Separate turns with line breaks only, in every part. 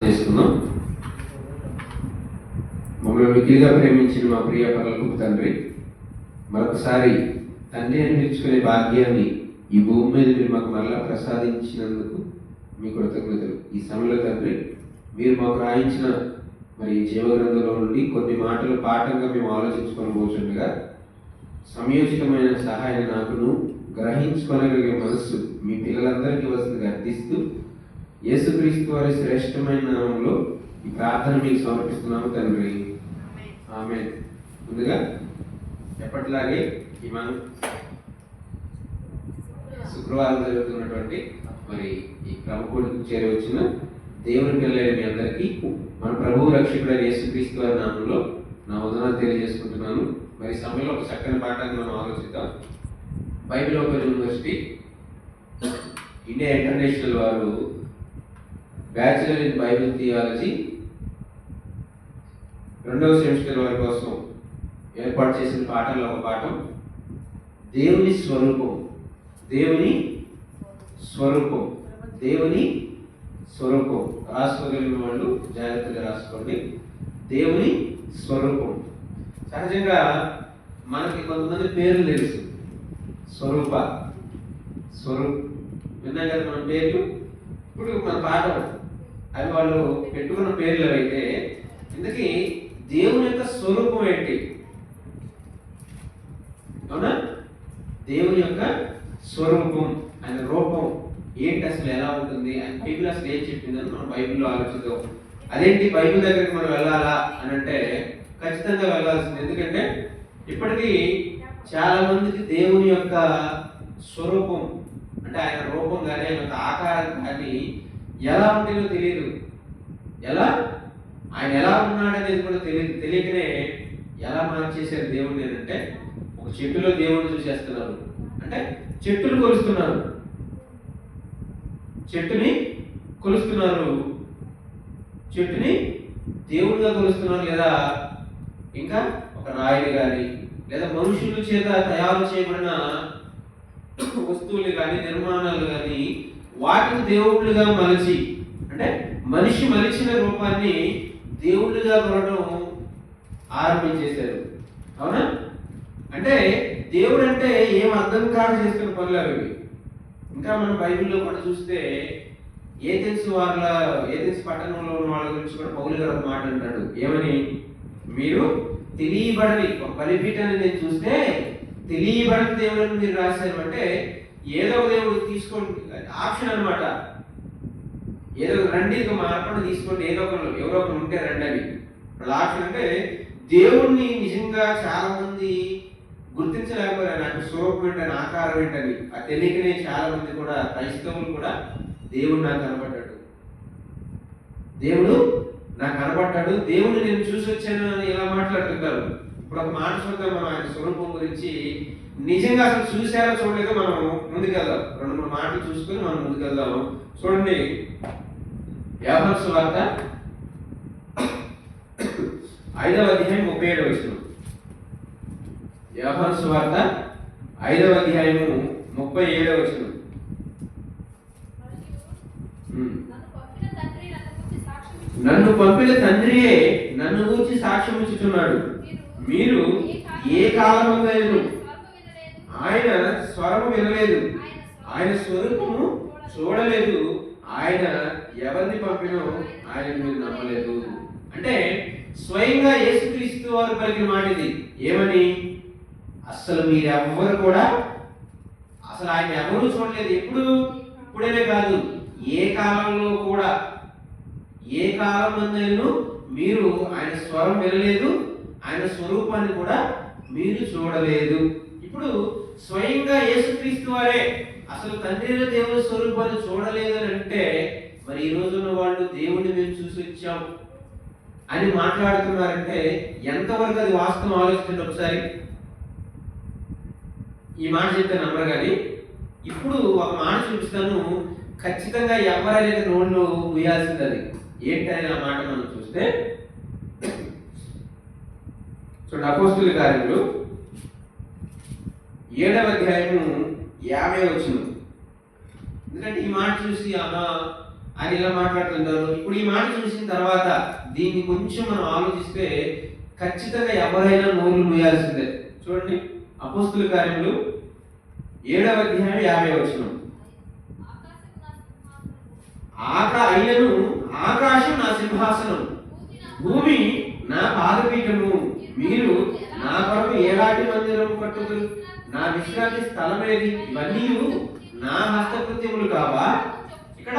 చేసుకుందాం. మమ్మల్ని మిగిలిగా ప్రేమించిన మా ప్రియ పరలోకపు తండ్రి, మరొకసారి తండ్రి అని పిలుచుకునే భాగ్యాన్ని ఈ భూమి మీద మీరు మాకు మరలా ప్రసాదించినందుకు మీ కృతజ్ఞతలు. ఈ సమయంలో తండ్రి, మీరు మాకు రాయించిన మరి జీవగ్రంథంలో నుండి కొన్ని మాటలు పాఠంగా మేము ఆలోచించుకొని పోతుండగా సంయోజితమైన సహాయాన్ని నాకును గ్రహించుకోగలిగే మనస్సు మీ పిల్లలందరికీ వస్తుంది అర్థిస్తూ యేసుక్రీస్తు వారి శ్రేష్టమైన నామంలో ఈ ప్రార్థన మీకు సమర్పిస్తున్నాము తండ్రి, ఆమేన్. ముందుగా ఎప్పటిలాగే ఈ మనం శుక్రవారం జరుగుతున్నటువంటి మరి ఈ ప్రముఖుడికి చేరవచ్చిన దేవుని పిల్లలైన మీ అందరికీ మన ప్రభువు రక్షకుడైన యేసుక్రీస్తు వారి నామంలో నా వందనాలు తెలియజేసుకుంటున్నాను. మరి సమయంలో ఒక చక్కని పాఠాన్ని మనం ఆలోచిద్దాం. Bible open university India international వారు బ్యాచిలర్ ఇన్ బైబిల్ థియాలజీ 2వ సెమిస్టర్ వారి కోసం ఏర్పాటు చేసిన పాఠంలో ఒక పాఠం దేవుని స్వరూపం. దేవుని స్వరూపం, దేవుని స్వరూపం. రాసుకోగలిగిన వాళ్ళు జాగ్రత్తగా రాసుకోండి. దేవుని స్వరూపం. సహజంగా మనకి కొంతమంది పేర్లు తెలుసు. స్వరూప, విన్నాం కదా మన పేర్లు. ఇప్పుడు మన పాఠం అవి వాళ్ళు పెట్టుకున్న పేర్లు అయితే ఇందుకీ దేవుని యొక్క స్వరూపం ఏంటి? అవునా? దేవుని యొక్క స్వరూపం, ఆయన రూపం ఏంటి, అసలు ఎలా ఉంటుంది, ఆయన బైబిల్ అసలు ఏం చెప్పిందని మనం బైబిల్లో ఆలోచిద్దాం. అదేంటి బైబిల్ దగ్గరికి మనం వెళ్ళాలా అని అంటే ఖచ్చితంగా వెళ్ళాల్సింది. ఎందుకంటే ఇప్పటికీ చాలా మందికి దేవుని యొక్క స్వరూపం అంటే ఆయన రూపం కానీ ఆయన యొక్క ఆకారం కానీ ఎలా ఉంటుందో తెలియదు. ఆయన ఎలా ఉన్నాడనేది కూడా తెలియకనే ఎలా మార్చేశారు దేవుడిని అంటే ఒక చెట్టులో దేవుడిని చూసేస్తున్నారు. అంటే చెట్టుని కొలుస్తున్నారు, చెట్టుని దేవుడిగా కొలుస్తున్నారు. లేదా ఇంకా ఒక రాయిని కానీ లేదా మనుషుల చేత తయారు చేయబడిన వస్తువులు కానీ నిర్మాణాలు కానీ వాటిని దేవుళ్ళుగా మలిచి అంటే మనిషి మలిచిన రూపాన్ని దేవుళ్ళుగా కొనడం ఆరంభించేశారు. అవునా? అంటే దేవుడు అంటే ఏం అర్థం కాక చేస్తున్న పనులు అవి. ఇంకా మనం బైబిల్లో కూడా చూస్తే ఏథెన్స్ పట్టణంలో ఉన్న వాళ్ళ గురించి కూడా పౌలు గారు ఒక మాట అంటాడు. ఏమని? మీరు తెలియబడని ఒక బలిపీఠాన్ని నేను చూస్తే తెలియబడని దేవుడిని మీరు రాశారు అంటే ఏదో దేవుడు తీసుకోండి ఆప్షన్ అనమాట. ఏదో రండి ఇక మార్పడి తీసుకోండి, ఎవరో ఒకరు ఉంటే రండి అని వాళ్ళ ఆప్షన్. అంటే దేవుణ్ణి నిజంగా చాలా మంది గుర్తించలేకపోయారు. నాకు స్వరూపం ఏంటని, ఆకారం ఏంటని అది తెలియకనే చాలా మంది కూడా క్రైస్తవులు కూడా దేవుడు నాకు కనబడ్డాడు, దేవుడిని నేను చూసి వచ్చాను అని ఇలా మాట్లాడుతుంటారు. ఇప్పుడు ఒక మాట చూద్దాం మనం ఆయన స్వరూపం గురించి. నిజంగా అసలు చూసారో చూడలేదో మనం ముందుకెళ్దాం. 2-3 మాటలు చూసుకొని మనం ముందుకెళ్దాం. చూడండి, యోహాను సువార్త 5వ అధ్యాయం 37వ వచనం. యోహాను సువార్త 5వ అధ్యాయము 37వ వచనం. నన్ను పంపిన తండ్రియే నన్ను గూర్చి సాక్ష్యం ఇచ్చుచున్నాడు. మీరు ఏ కాలమందైనను ఆయన స్వరము వినలేదు, ఆయన స్వరూపము చూడలేదు, ఆయన ఎవరిని పంపినో ఆయన మీరు నమ్మలేదు. అంటే స్వయంగా యేసుక్రీస్తు వారు పలికిన మాట ఇది. ఏమని? అసలు మీరెవ్వరు కూడా అసలు ఆయన ఎవరు చూడలేదు. ఇప్పుడేనే కాదు, ఏ కాలంలో కూడా, ఏ కాలం మందైనను మీరు ఆయన స్వరం వినలేదు, ఆయన స్వరూపాన్ని కూడా మీరు చూడలేదు. ఇప్పుడు స్వయంగా యేసుక్రీస్తు వారే అసలు తండ్రి దేవుని స్వరూపాన్ని చూడలేదు అని అంటే మరి ఈ రోజున్న వాళ్ళు దేవుడిని మేము చూసి వచ్చాం అని మాట్లాడుతున్నారంటే ఎంతవరకు అది వాస్తవం ఆలోచించండి ఒకసారి. ఈ మాట చెప్తే నమ్మరు కానీ ఇప్పుడు ఒక మాట చూపిస్తాను, ఖచ్చితంగా ఎవరైనా నోళ్ళు ముయ్యాల్సింది. అది ఏంటని ఆ మాట మనం చూస్తే చూడండి, అపోస్తుల కార్యములు 7వ అధ్యాయము 50వ వచనం. ఎందుకంటే ఈ మాట చూసి ఆయన ఇలా మాట్లాడుతుంటారు. ఇప్పుడు ఈ మాట చూసిన తర్వాత దీన్ని కొంచెం మనం ఆలోచిస్తే ఖచ్చితంగా ఎవరైనా నోరు మూయాల్సిందే. చూడండి, అపోస్తుల కార్యములు 7వ అధ్యాయం 50వ వచనం. అయినను ఆకాశం నా సింహాసనం, భూమి నా పాదపీఠము. మీరు నా కొరకు ఏలాంటి మందిరము కట్టుదురు? నా విశ్రాంతి స్థలమేది? ఇవన్నీ నా హస్తకృత్యములు కావా? ఇక్కడ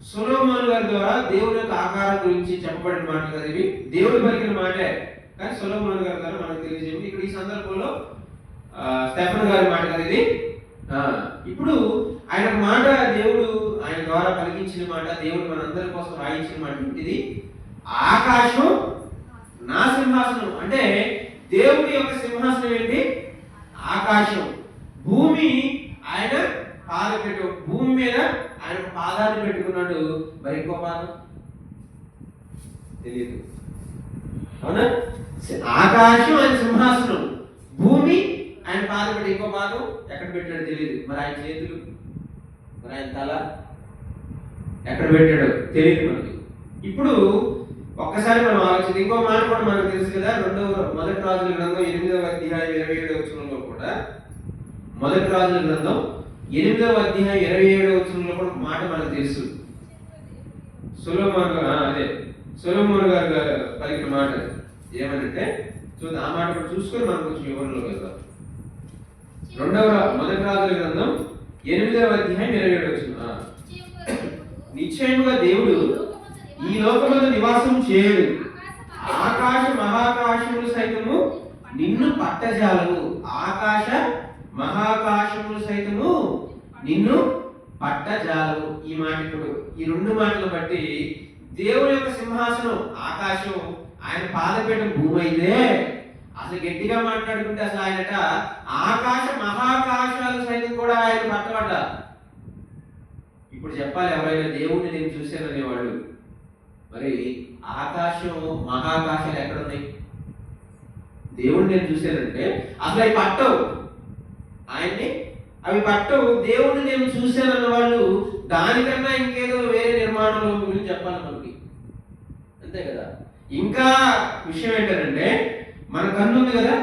సొలొమోను గారి ద్వారా దేవుని యొక్క ఆకారం గురించి చెప్పబడిన మాట కదా ఇవి. దేవుడు పలికిన మాటే, కానీ సొలొమోను గారి ద్వారా మనకు తెలియజేయండి. ఇక్కడ ఈ సందర్భంలో స్టెఫెను గారి మాట కదా ఇది. ఇప్పుడు ఆయన మాట దేవుడు ఆయన ద్వారా పలికించిన మాట, దేవుడు మనందరి కోసం రాయించిన మాట. ఇది ఆకాశం నా సింహాసనం అంటే దేవుడి యొక్క సింహాసనం ఏంటి? ఆకాశం. భూమి ఆయన పాదపీఠం, భూమి మీద ఆయన పాదాన్ని పెట్టుకున్నాడు. మరి ఇంకో పాదం తెలియదు, అవునా? ఆకాశం ఆయన సింహాసనం, భూమి ఆయన పాదపీఠం, ఇంకో పాదం ఎక్కడ పెట్టాడు తెలియదు. మరి ఆయన చేతులు, మరి ఆయన తల ఎక్కడ పెట్టాడో తెలియదు మనకి. ఇప్పుడు ఒక్కసారి మనం ఆలోచించి ఇంకో మాట కూడా మనకు తెలుసు కదా. మొదటి రాజుల గ్రంథం 8వ అధ్యాయం 27వ వచనంలో కూడా, మొదటి రాజుల గ్రంథం 8వ అధ్యాయం 27వ వచనంలో కూడా మాట మనకు తెలుసు. సొలొమోను గారు పలికిన మాట ఏమనంటే చూద్దాం. ఆ మాట కూడా చూసుకొని మనం కొంచెం వివరణలోకి వెళ్దాం. మొదటి రాజుల గ్రంథం 8వ అధ్యాయం 27వ వచనం. నిశ్చయముగా దేవుడు ఈ లోకమందు నివాసం చేయడు, ఆకాశ మహాకాశములు సైతము నిన్ను పట్టజాలవు. ఆకాశ మహాకాశములు సైతము నిన్ను పట్టజాలవు. ఈ మాట ఇప్పుడు ఈ రెండు మాటలు బట్టి దేవుని యొక్క సింహాసనం ఆకాశం, ఆయన పాదపీఠం భూమి అయితే అసలు గట్టిగా మాట్లాడుకుంటే అసలు ఆయనట ఆకాశ మహాకాశాలు సైతం కూడా ఆయన పట్టబడ్డ. ఇప్పుడు చెప్పాలి, ఎవరైనా దేవుణ్ణి నేను చూశాననేవాడు, మరి ఆకాశం మహాకాశాలు ఎక్కడున్నాయి? దేవుణ్ణి నేను చూశానంటే అసలు అవి పట్టవు, ఆయన్ని అవి పట్టవు. దేవుణ్ణి నేను చూశానన్న వాళ్ళు దానికన్నా ఇంకేదో వేరే నిర్మాణం గురించి చెప్పాలి మనకి, అంతే కదా. ఇంకా విషయం ఏంటంటే మన కన్ను ఉంది కదా,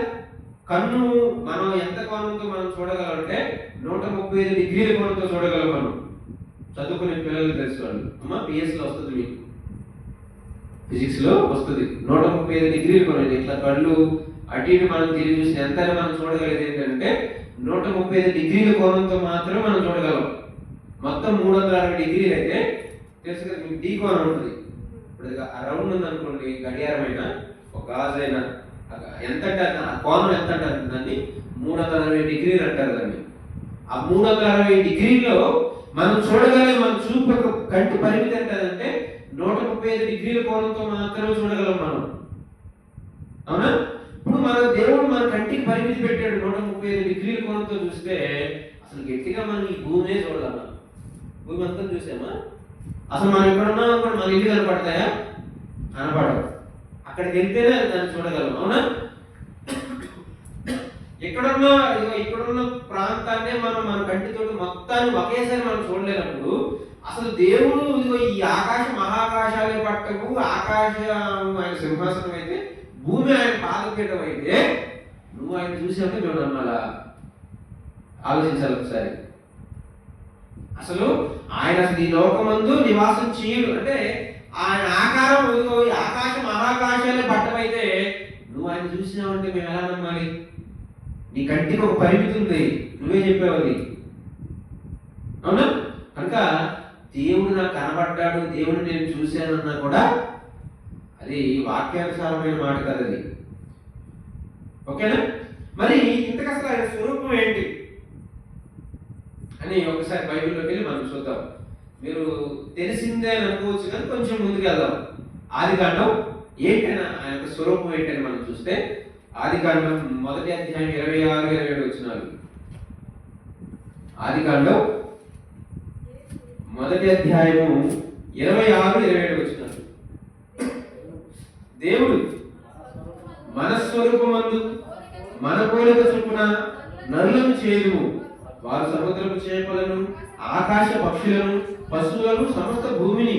కన్ను మనం ఎంత కోణంతో మనం చూడగలంటే 135 డిగ్రీల కోణంతో చూడగలం. మనం చదువుకునే పిల్లలు తెలుసు, వాళ్ళు అమ్మ పిఎస్లో వస్తుంది, మీకు ఫిజిక్స్లో వస్తుంది. 135 డిగ్రీల కోణం. ఇట్లా కళ్ళు అటు ఇటు మనం తిరిగి చూసి ఎంత మనం చూడగలిగేది ఏంటంటే 135 డిగ్రీల కోణంతో మాత్రమే మనం చూడగలం. మొత్తం 360 డిగ్రీలు అయితే తెలుసు కదా మీకు, డీ కోణం ఉంటుంది. ఇప్పుడు రౌండ్ ఉంది అనుకోండి, గడియారం అయినా ఒక గాజు అయినా ఎంత అంటే ఆ కోణం ఎంత అంటారు దాన్ని? 360 డిగ్రీలు అంటారు దాన్ని. ఆ 360 డిగ్రీల్లో మనం చూడగలిగే మన చూపు కంటి పరిమితి ఏంటంటే 135 డిగ్రీల కోణంతో మాత్రమే చూడగలం మనం, అవునా? ఇప్పుడు మన దేవుడు మన కంటికి పరిమితి పెట్టాడు 135 డిగ్రీల కోణంతో చూస్తే అసలు గట్టిగా మనం ఈ భూమినే చూడగలం. భూమి అంతా చూసామా? అసలు మనం ఎక్కడ ఉన్నాం అనుకోండి, మన ఇల్లు కనపడతాయా? కనపడవు. అక్కడికి వెళ్తేనే దాన్ని చూడగలం, అవునా? ఇక్కడున్న ప్రాంతాన్నే మనం మన కంటితో మొత్తాన్ని ఒకేసారి మనం చూడలేనప్పుడు అసలు దేవుడు ఈ ఆకాశ మహాకాశాలే పట్టకు, ఆకాశం ఆయన సింహాసనం అయితే, భూమి ఆయన పాదపీఠం అయితే నువ్వు ఆయన చూసావంటే మేము నమ్మాలా? ఆలోచించాలి ఒకసారి. అసలు ఆయన అసలు ఈ లోకమందు నివాసం చేయడు అంటే ఆయన ఆకారం ఆకాశ మహాకాశాలే పట్టమైతే నువ్వు ఆయన చూసినావంటే మేము ఎలా నమ్మాలి? నీ కంటికి ఒక పరిమితి ఉంది, నువ్వే చెప్పావు అది, అవునా? కనుక దేవుడు నాకు కనబడ్డాడు, దేవుడిని నేను చూశానన్నా కూడా అది వాక్యానుసారమైన మాట కాదు అది, ఓకేనా? మరి ఇంతకు అసలు ఆయన స్వరూపం ఏంటి అని ఒకసారి బైబిల్లోకి వెళ్ళి మనం చూద్దాం. మీరు తెలిసిందే అని అనుకోవచ్చు కానీ కొంచెం ముందుకు వెళ్దాం. ఆదికాండం ఏంటైనా ఆయన యొక్క స్వరూపం ఏంటని మనం చూస్తే ఆదికాండం 1వ అధ్యాయం 26, 27 వచనాలు. ఆదికాండం 1వ అధ్యాయము 26, 27 వచనాలు. దేవుడు మన స్వరూపమందు మన పోలిక చొప్పున నరులను చేయుము, వారు సముద్రపు చేపలను, ఆకాశ పక్షులను, పశువులను, సమస్త భూమిని,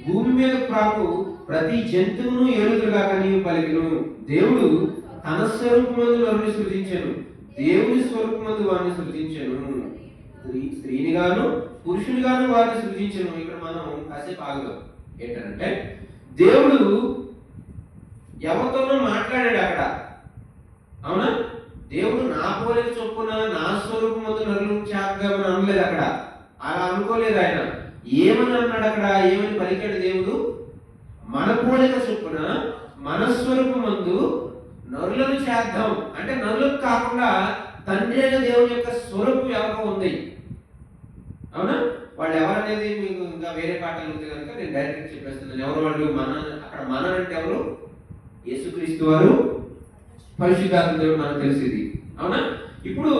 భూమి మీద ప్రాకు ప్రతి జంతువును ఏలుదురుగా నీవు పలికిను. దేవుడు తన స్వరూపమందు నరుని సృజించెను, దేవుని స్వరూపమందు వారిని సృజించెను. స్త్రీని గాను పురుషుని గాను వారిని సృజించెను. ఇక్కడ మనం కాసేపు ఆగుదాం. ఏంటంటే దేవుడు ఎవరితోనో మాట్లాడాడు అక్కడ, అవునా? దేవుడు నా పోలిక చొప్పున నా స్వరూపమందు నరులను చేద్దామని అనలేదు అక్కడ. అలా అనుకోలేదు ఆయన. ఏమని అన్నాడు అక్కడ? ఏమని పలికాడు దేవుడు? మన పోలిక చొప్పున మన స్వరూపమందు నరులను చేద్దాం. అంటే నరులకు కాకుండా తండ్రి అయిన దేవుని యొక్క స్వరూపం ఎవరికో ఉంది, అవునా? వాళ్ళు ఎవరనేది మీకు ఇంకా వేరే పాటలు ఉంది కనుక నేను డైరెక్ట్ చెప్పేస్తున్నాను. ఎవరు వాళ్ళు? మన, అక్కడ మన అంటే ఎవరు? యేసుక్రీస్తు వారు, పరిశుద్ధాత్మ దేవుడు, మనకు తెలిసింది, అవునా? ఇప్పుడు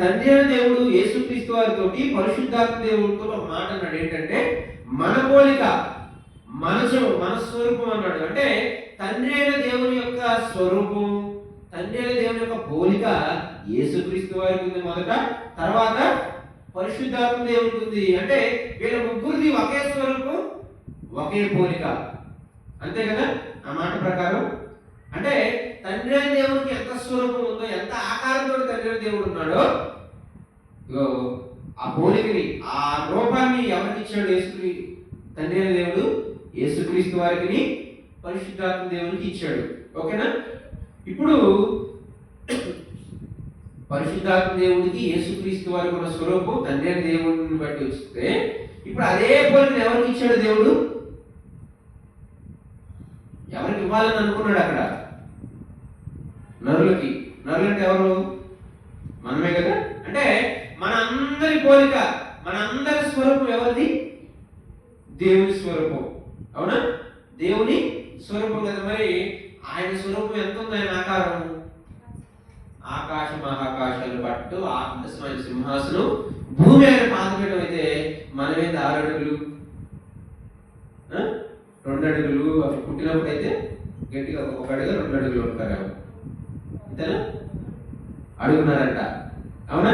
తండ్రి అయిన దేవుడు యేసుక్రీస్తు వారితో పరిశుద్ధాత్మ దేవుడితో ఒక మాట అన్నాడు. ఏంటంటే మన పోలిక, మన స్వరూపం అన్నాడు. అంటే తండ్రి అయిన దేవుని యొక్క స్వరూపం, తండ్రి అయిన దేవుని యొక్క పోలిక యేసుక్రీస్తు వారికి ఉంది మొదట, తర్వాత పరిశుద్ధాత్మ దేవుడికి ఉంది. అంటే వీళ్ళ ముగ్గురిది ఒకే స్వరూపం, ఒకే పోలిక, అంతే కదా ఆ మాట ప్రకారం. అంటే తండ్రి అయిన దేవుడికి ఎంత స్వరూపం ఉందో, ఎంత ఆకారంతో తండ్రి అయిన దేవుడు ఉన్నాడో, ఆ పోలికని, ఆ రూపాన్ని ఎవరికి ఇచ్చాడు? యేసుక్రీస్తు, తండ్రి అయిన దేవుడు యేసుక్రీస్తు వారికి, పరిశుద్ధాత్మ దేవునికి ఇచ్చాడు. ఓకేనా? ఇప్పుడు పరిశుద్ధాత్మ దేవుడికి యేసుక్రీస్తు వారికి ఉన్న స్వరూపం తండ్రి అయిన దేవుడిని బట్టి వస్తే, ఇప్పుడు అదే పోలికను ఎవరికి ఇచ్చాడు దేవుడు? ఎవరికి ఇవ్వాలని అనుకున్నాడు అక్కడ? నరులకి. నరులంటే ఎవరు? మనమే కదా. అంటే మన అందరి పోలిక, మన అందరి స్వరూపం ఎవరిది? దేవుని స్వరూపం, అవునా? దేవుని స్వరూపం కదా. మరి ఆయన స్వరూపం ఎంత ఉంది? ఆయన ఆకారం ఆకాశ మహాకాశాలు పట్టు ఆకాశమైన సింహాసనం, భూమి ఆయన పాదపీఠం. అయితే మనమైతే 6 అడుగులు 2 అడుగులు, పుట్టినప్పుడు అయితే గట్టిగా 1 అడుగు 2 అడుగులు ఉంటారు, అంతేనా? అడుగున్నారంట, అవునా?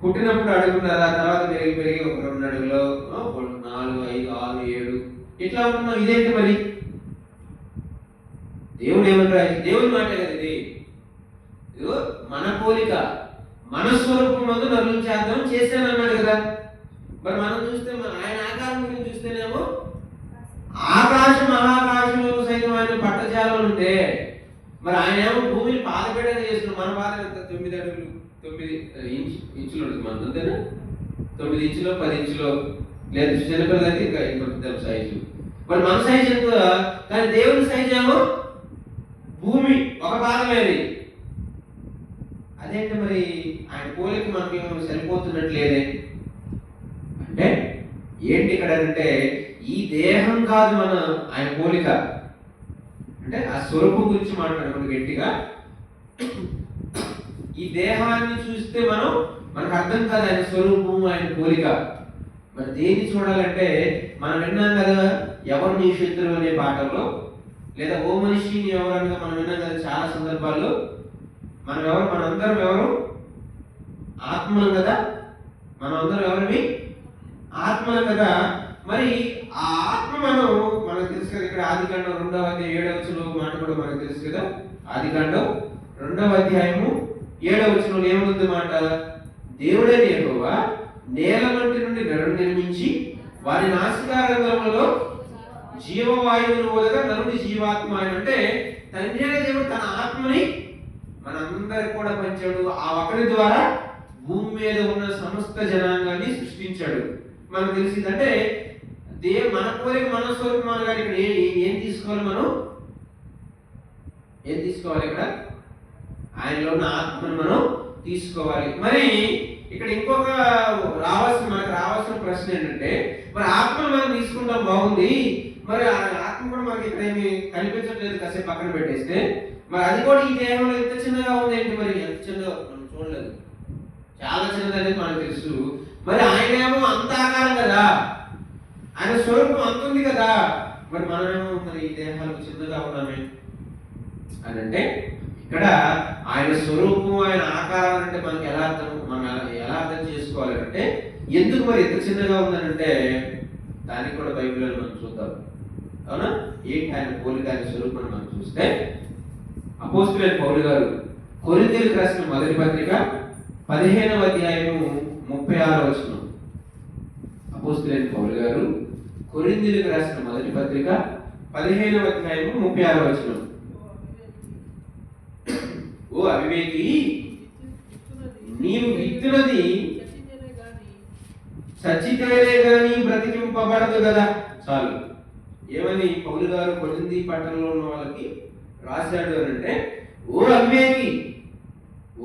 పుట్టినప్పుడు అడుగున్నారా, తర్వాత పెరిగి పెరిగి ఒక 2 అడుగులు, 4, 5, 6, 7 ఇట్లా ఉంటున్నాం. ఇదేంటి మరి? దేవుడు ఏమంటారు? దేవుని మాట కదా ఇది. మన పోలిక, మన స్వరూపం మందు నరులను చేద్దాం చేశానన్నాడు కదా. మరి మనం చూస్తే ఆయన ఆకారం గురించి చూస్తేనేమో ఆకాశ మహాకాశంలో సైతం ఆయన పట్టజాలం ఉంటే, మరి ఆయన ఏమో భూమిని పాదపీఠం చేస్తున్నాడు. మన పాదం ఎంత? 9 అడుగులు 9 ఇంచులు ఉంటుంది మన, అంతేనా? 9 ఇంచులో 10 ఇంచులో, లేదా చిన్నపిల్లలైతే ఇంకా ఇంకొక సైజు. మరి మన సైజు ఎంత? కానీ దేవుని సైజు ఏమో భూమి ఒక పాదమేది. అదేంటి మరి? ఆయన పోలిక మనకి సరిపోతున్నట్లేదే. అంటే ఏంటి ఇక్కడ అంటే, ఈ దేహం కాదు మన ఆయన పోలిక. అంటే ఆ స్వరూపం గురించి మాట్లాడడం గట్టిగా. ఈ దేహాన్ని చూస్తే మనకు అర్థం కాదు ఆయన స్వరూపం, ఆయన పోలిక. మరి దేన్ని చూడాలంటే, మనం విన్నాం కదా ఎవరు నీ శత్రువు అనే పాటల్లో, లేదా ఓ మనిషి ఎవరన్నా మనం విన్నాం కదా చాలా సందర్భాల్లో. మనం ఎవరు? మనందరం ఎవరు? ఆత్మలు కదా. మనం అందరం ఎవరివి? ఆత్మలు కదా. మరి ఆ ఆత్మ మనకు తెలుసు కదా. ఇక్కడ ఆదికాండం 2వ అధ్యాయం 7వ వచనంలో మాట కూడా మనకు తెలుసు కదా. ఆదికాండం 2వ అధ్యాయము 7వ వచనంలో ఏముంది మాట? దేవుడైన యెహోవా నేల వంటి నుండి నరుని నిర్మించి వారి నాసికారంధ్రములలో జీవవాయువును వదగా నరుని జీవాత్మ. అంటే తండ్రి అయిన దేవుడు తన ఆత్మని మనందరికి కూడా పంచాడు. ఆ ఒకరి ద్వారా భూమి మీద ఉన్న సమస్త జనాంగాన్ని సృష్టించాడు. మనకు తెలిసిందంటే మన పోలిక, మన స్వరూపం అనగా ఇక్కడ ఏం తీసుకోవాలి? మనం ఏం తీసుకోవాలి? ఇక్కడ ఆయనలో ఉన్న ఆత్మను మనం తీసుకోవాలి. మరి ఇక్కడ ఇంకొక మనకు రావాల్సిన ప్రశ్న ఏంటంటే, మరి ఆత్మను మనం తీసుకుంటాం బాగుంది, మరి ఆత్మ కూడా మనకి ఇక్కడ ఏమి కనిపించట్లేదు, కాసేపు పక్కన పెట్టేస్తే, మరి అది కూడా ఈ దేహంలో ఎంత చిన్నగా ఉంది ఏంటి? మరి ఎంత చిన్నగా మనం చూడలేదు, చాలా చిన్నది అనేది మనకు తెలుసు. మరి ఆయన ఏమో అంత ఆకారం కదా, ఆయన స్వరూపం అంత ఉంది కదా, మరి మనమేమో మరి ఈ దేహాలకు చిన్నగా ఉన్నామే అని అంటే, ఇక్కడ ఆయన స్వరూపం, ఆయన ఆకారం అంటే మనకి మనం ఎలా అర్థం చేసుకోవాలి అంటే, ఎందుకు మరి ఎంత చిన్నగా ఉందనంటే దానికి కూడా బైబిల్లో మనం చూద్దాం. అవునా? ఏంటి ఆయన పోలిక, ఆయన స్వరూపం మనం చూస్తే, అపోస్తలుడైన పౌలు గారు కొరింథీయులకు రాసిన మొదటి పత్రిక 15వ అధ్యాయము 36వ వచనం. అపోస్తలుడైన పౌలు గారు కొరింథీయులకు రాసిన మొదటి పత్రిక 15వ అధ్యాయము 36వ వచనం. ఓ అవివేకి, నీవు విత్తునది చచ్చితేనే గాని బ్రతికింపబడదు కదా. చాలు. ఏమని పౌలు గారు కొరింథీ పట్టణంలో ఉన్న వాళ్ళకి రాశాడు అని అంటే, ఓ అవివేకి,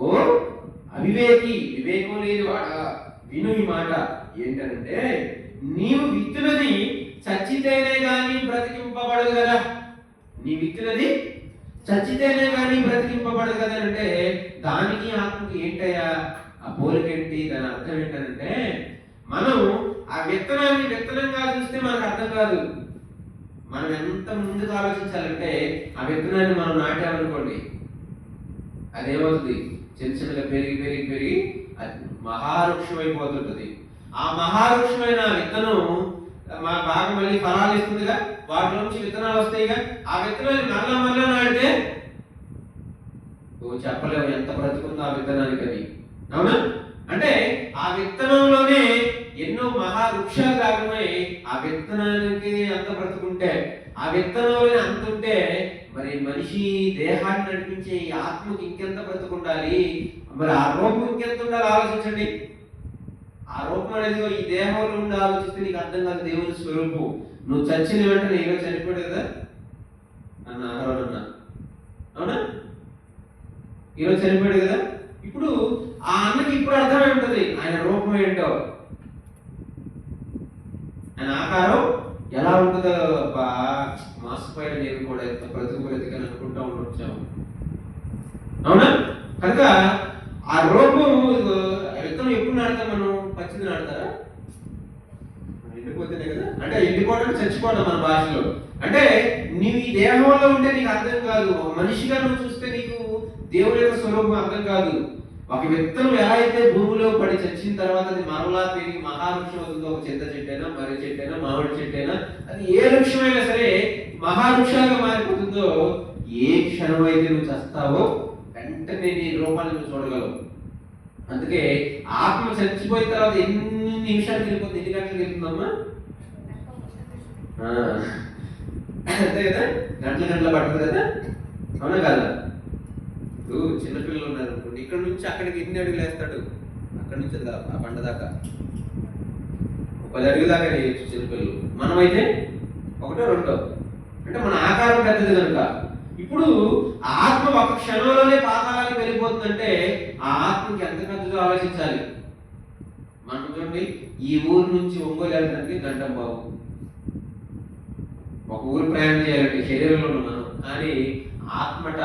ఓ అవివేకి, వివేకం లేని వాడా, విను ఈ మాట. ఏంటంటే, నీవు విత్తునది చచ్చితేనే గాని బ్రతికింపబడదు కదా. నీ విత్తునది చచ్చితేనే కానీ బ్రతికింపబడదు కదా అంటే, దానికి ఆత్మకి ఏంటయ్యా ఆ పోలికేంటి, దాని అర్థం ఏంటంటే, మనం ఆ విత్తనాన్ని విత్తనంగా చూస్తే మనకు అర్థం కాదు. మనం ఎంత ముందుకు ఆలోచించాలంటే, ఆ విత్తనాన్ని మనం నాటామనుకోండి, అదేమవుతుంది, చిన్న చిన్నగా పెరిగి పెరిగి పెరిగి మహావృక్షం అయిపోతుంటుంది. ఆ మహావృక్షమైన విత్తనం బాగా మళ్ళీ ఫలాలు ఇస్తుందిగా, వాటిలో నుంచి విత్తనాలు వస్తాయిగా. ఆ విత్తనాన్ని మరలా నాటితే చెప్పలేము ఎంత బ్రతుకుందో ఆ విత్తనానికి అది. అవునా? అంటే ఆ విత్తనంలోనే ఎన్నో మహావృక్షాలు దాగున్నాయి. ఆ విత్తనానికి అంత బ్రతుకుంటే, ఆ విత్తనంలోనే అంత ఉంటే, మరి మనిషి దేహాన్ని నడిపించే ఈ ఆత్మకి ఇంకెంత బ్రతుకుండాలి, మరి ఆ రూపం ఇంకెంత ఉండాలి ఆలోచించండి. ఆ రూపం అనేది ఈ దేహంలో ఉండి ఆలోచిస్తే నీకు అర్థం కాదు దేవుని స్వరూపం. నువ్వు చచ్చిన వెంటనే ఈరోజు చనిపోయాడు కదా అన్న అన్న, అవునా? ఈరోజు చనిపోయాడు కదా. ఇప్పుడు ఆ అన్నకి ఇప్పుడు అర్థమై ఉంటుంది ఆయన రూపం ఏంటో, ఆయన ఆకారం ఎలా ఉంటుందో. మాసిపోయిన నేను కూడా ఎంత బ్రతికని అనుకుంటా ఉండొచ్చాము. అవునా? కనుక ఆ రూపం విత్తనం ఎప్పుడు నాడతాం మనం? పచ్చిది నాడతారా? ఎండిపోతేనే కదా. అంటే ఎండిపోవడం చచ్చిపోవడం మన భాషలో. అంటే నీవు ఈ దేహంలో ఉంటే నీకు అర్థం కాదు. మనిషిగా నువ్వు చూస్తే నీకు దేవుడి యొక్క స్వరూపం అర్థం కాదు. ఒక విత్తనం ఎలా అయితే భూమిలో పడి చచ్చిన తర్వాత అది మరలా పెరిగి మహావృక్షం అవుతుందో, ఒక చింత చెట్టైనా, మర్రి చెట్టైనా, మామిడి చెట్టైనా, అది ఏ వృక్షమైనా సరే మహావృక్షాలుగా మారిపోతుందో, ఏ క్షణం అయితే నువ్వు చస్తావో వెంటనే నీ రూపాన్ని నువ్వు చూడగలవు. అందుకే ఆత్మ చచ్చిపోయిన తర్వాత ఎన్ని నిమిషాలు వెళ్ళిపోతుంది, ఎన్ని గంటలకు వెళ్తుందమ్మా? అంతే కదా, గంటల పడుతుంది కదా. అవునా కదా? ఇప్పుడు చిన్నపిల్లలు ఉన్నారు అనుకోండి, ఇక్కడ నుంచి అక్కడికి ఎన్ని అడుగులు వేస్తాడు? అక్కడి నుంచి ఆ బండ దాకా 10 అడుగుల దాకా వేయచ్చు చిన్నపిల్లలు. మనమైతే 1 2, అంటే మన ఆకారం పెద్దది కనుక. ఇప్పుడు ఆత్మ ఒక క్షణంలోనే పాతాళానికి వెళ్ళిపోతుందంటే ఆ ఆత్మకి ఎంత పెద్దదో ఆలోచించాలి. మనం చూడండి, ఈ ఊరు నుంచి ఒంగోలు వెళ్ళడానికి గంట బాబు, ఒక ఊరు ప్రయాణం చేయాలంటే శరీరంలో ఉన్నాను, కానీ ఆత్మట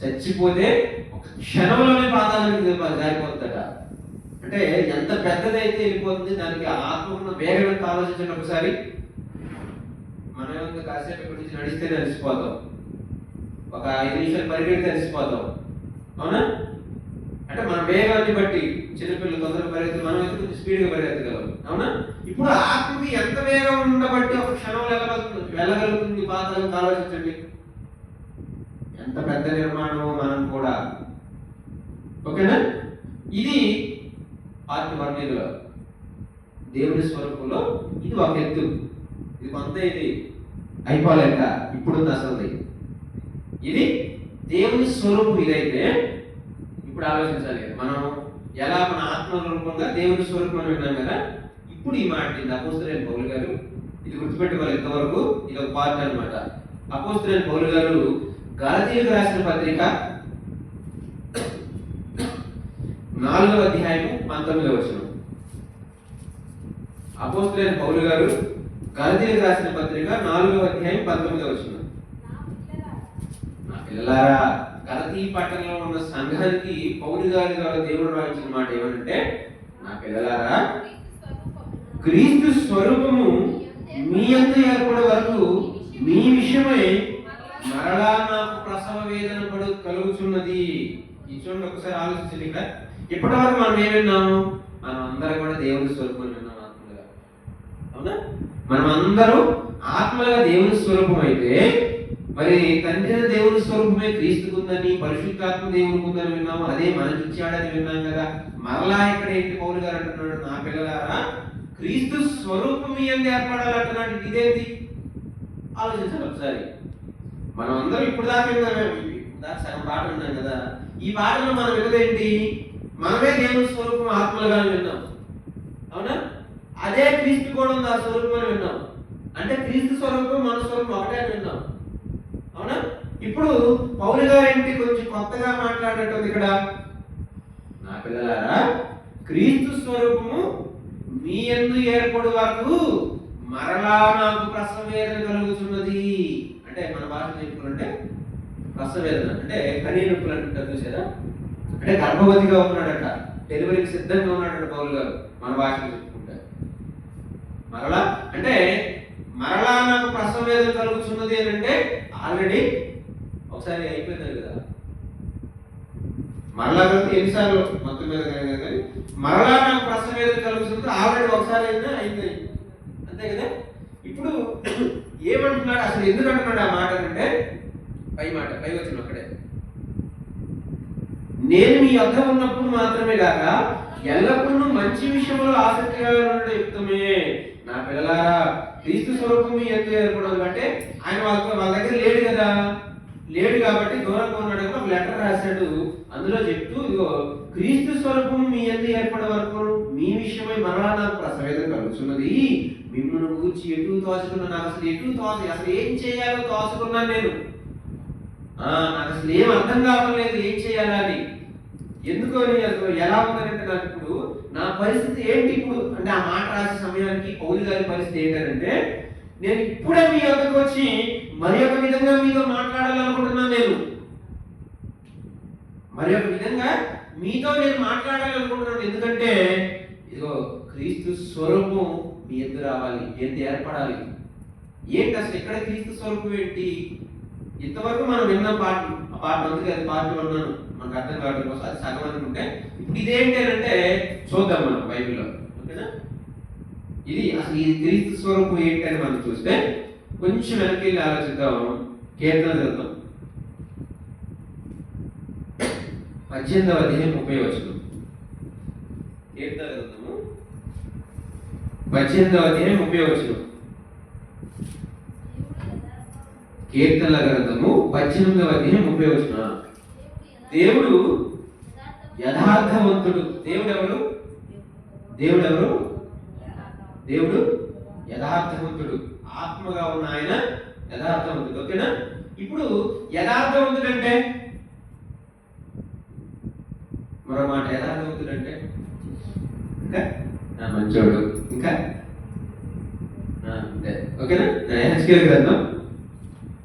చచ్చిపోతే ఒక క్షణంలోనే పాతాళానికి జారిపోతుందట. అంటే ఎంత పెద్దదైతే వెళ్ళిపోతుంది, దానికి ఆత్మ ఉన్న వేగం ఎంత ఆలోచించండి ఒకసారి. మనం కాసేపు ఇక్కడి నుంచి నడిస్తే అలసిపోతాం, ఒక 5 నిమిషాలు పరిగెడితే అలసిపోతాం. అవునా? అంటే మన వేగాన్ని బట్టి చిన్నపిల్లలు తొందరగా పరిగెత్తి, మనం అయితే కొంచెం స్పీడ్గా పరిగెత్తగలం. అవునా? ఇప్పుడు ఆత్మకి ఎంత వేగం ఉండబట్టి ఒక క్షణంలో వెళ్ళగలుగుతుంది పాతాళానికి ఆలోచించండి. ఎంత పెద్ద నిర్మాణమో మనం కూడా. ఓకేనా? ఇది పార్ట్ 1 దేవుని స్వరూపంలో ఇది ఒక ఎత్తు. ఇది కొంత ఇది అయిపోలేక ఇప్పుడుంది అసలు. ఇది దేవుని స్వరూపం. ఇదైతే ఇప్పుడు ఆలోచించాలి మనం ఎలా మన ఆత్మ రూపంగా దేవుని స్వరూపం అని విన్నాం కదా. ఇప్పుడు ఈ మాట అపోస్తలుడైన పౌలు గారు, ఇది గుర్తుపెట్టుకోవాలి ఇంతవరకు, ఇది ఒక పార్ట్ అనమాట. అపోస్తలుడైన పౌలు గారు గలతీయులకు రాసిన పత్రిక 4వ అధ్యాయము 19వ వచనం. అపోస్తలుడైన పౌలు గారు గలతీయులకు రాసిన పత్రిక 4వ అధ్యాయం 19వ వచనం. నా పిల్లలారా, గలతీ పట్టణంలో ఉన్న సంఘానికి పౌలు గారి ద్వారా దేవుడు రాయించిన మాట ఏమనంటే, నా పిల్లలారా, క్రీస్తు స్వరూపము మీ యందు ఏర్పడే వరకు మీ విషయమై మరలా నాకు ప్రసవ వేదన పడు కలుగుచున్నది. ఈ చూడండి ఒకసారి ఆలోచించండి. ఇక్కడ ఇప్పటి వరకు మనం ఏం విన్నాము? మనం అందరం కూడా దేవుని స్వరూపం విన్నాం ఆత్మలుగా. అవునా? మనం అందరూ ఆత్మలుగా దేవుని స్వరూపం అయితే మరి తండ్రి దేవుని స్వరూపమే క్రీస్తుకుందని, పరిశుద్ధాత్మ దేవునికి ఉందని విన్నాము. అదే మనకి ఇచ్చాడని విన్నాం కదా. మరలా ఇక్కడ ఏంటి పౌలు గారు అంటున్నాడు, నా పిల్లలారా క్రీస్తు స్వరూపం ఏంది ఏర్పడాలంటున్నాడు. ఇదేంటి ఆలోచించాలి ఒకసారి. మనం అందరం ఇప్పుడు దాకా విన్నామే, సగం పాట విన్నాం కదా. ఈ పాటలో మనం విన్నదేంటి? మనమే దేవుని స్వరూపం ఆత్మలుగా విన్నాం. అవునా? అదే క్రీస్తు కూడా ఉంది ఆ స్వరూపం అని విన్నాం. అంటే క్రీస్తు స్వరూపం మన స్వరూపం ఒకటే అని విన్నాం. అవునా? ఇప్పుడు పౌలు గారు ఏంటి కొంచెం కొత్తగా మాట్లాడేటది ఇక్కడ, నా పిల్లలారా క్రీస్తు స్వరూపము మీ యందు ఏర్పడు వరకు మరలా నాకు ప్రసవేదన కలుగుతున్నది. అంటే మన భాష చెప్పుకుంటే ప్రసవేదన అంటే కనీ నొప్పులు అంటారు చూసారా? అంటే గర్భవతిగా ఉన్నాడట, డెలివరీకి సిద్ధంగా ఉన్నాడట పౌలు గారు మన భాషలో చెప్పుకుంటే. మరలా అంటే మరలా నాకు ప్రసవేదన కలుగుతున్నది అని అంటే ఆల్రెడీ ఒకసారి అయిపోయింది కదా. మరలా కలిసి ఎన్నిసార్లు మొత్తం మీద కానీ మరలా నాకు ప్రసవేదన కలుగుతుంది ఆల్రెడీ ఒకసారి అయినా అయింది, అంతే కదా. ఇప్పుడు ఏమంటున్నాడు అసలు, ఎందుకు అంటున్నాడు ఆ మాట అంటే పై వచ్చిన అక్కడే, నేను మీ వద్ద ఉన్నప్పుడు మాత్రమే కాక ఎల్లప్పుడూ మంచి విషయంలో ఆసక్తిగా ఉండడం యుక్తమే. నా పిల్లలారా క్రీస్తు స్వరూపం మీ యందు ఏర్పడదు. అంటే ఆయన వాళ్ళ దగ్గర లేడు కదా, లేడు కాబట్టి దూరంగా ఉన్నాడు కదా. ఒక లెటర్ రాశాడు, అందులో చెప్తూ ఇదిగో క్రీస్తు స్వరూపం మీ యందు ఏర్పడే వరకు మీ విషయమై మరలా నాకు ప్రసవేదన కలుగుతున్నది. మిమ్మల్ని కూర్చి ఎటు తోచుకున్నా, నాకు అసలు ఏం చేయాలో తోచుకున్నాను నేను. నాకు అసలు ఏం అర్థం కావట్లేదు ఏం చేయాలా అని. ఎందుకని అసలు ఎలా ఉందంటే నాకు ఇప్పుడు నా పరిస్థితి ఏంటి ఇప్పుడు అంటే ఆ మాట రాసే సమయానికి పౌలు గారి పరిస్థితి ఏంటంటే, నేను ఇప్పుడే మీ వద్దకు వచ్చి మరి ఒక విధంగా మీతో మాట్లాడాలనుకుంటున్నాను. మరి ఒక విధంగా మీతో నేను మాట్లాడాలనుకుంటున్నాను. ఎందుకంటే ఇదిగో క్రీస్తు స్వరూపం మీ యందు రావాలి, ఎంత ఏర్పడాలి. ఏంటి అసలు ఇక్కడ క్రీస్తు స్వరూపం ఏంటి? ఇంతవరకు మనం విన్న పాట, ఆ పాట అందుకే అది పాటలు ఉన్నాను మనకు అర్థం కావడం కోసం అది సగం అనుకుంటే, ఇప్పుడు ఇదేంటి అంటే చూద్దాం మనం బైబిల్లో. ఓకేనా? ఇది అసలు ఈ క్రీస్తు స్వరూపం ఏంటి అని మనం చూస్తే కొంచెం వెనక్కి వెళ్ళి ఆలోచిద్దాం. కీర్తన గ్రంథం 18వ అధ్యాయం 30వ వచనం. కీర్తన గ్రంథము 18వ అధ్యాయం 30వ వచనం. కీర్తనల గ్రంథము 18వ అధ్యాయం 30వ వచనం. దేవుడు యథార్థవంతుడు. దేవుడు ఎవరు? దేవుడు యథార్థవంతుడు. ఆత్మగా ఉన్న ఆయన యథార్థవంతుడు. ఓకేనా? ఇప్పుడు యథార్థవంతుడు అంటే మరో మాట, యథార్థవంతుడు అంటే ఇంకా మంచోడు, ఇంకా అంతే. ఓకేనా? యెహెజ్కేలు గ్రంథం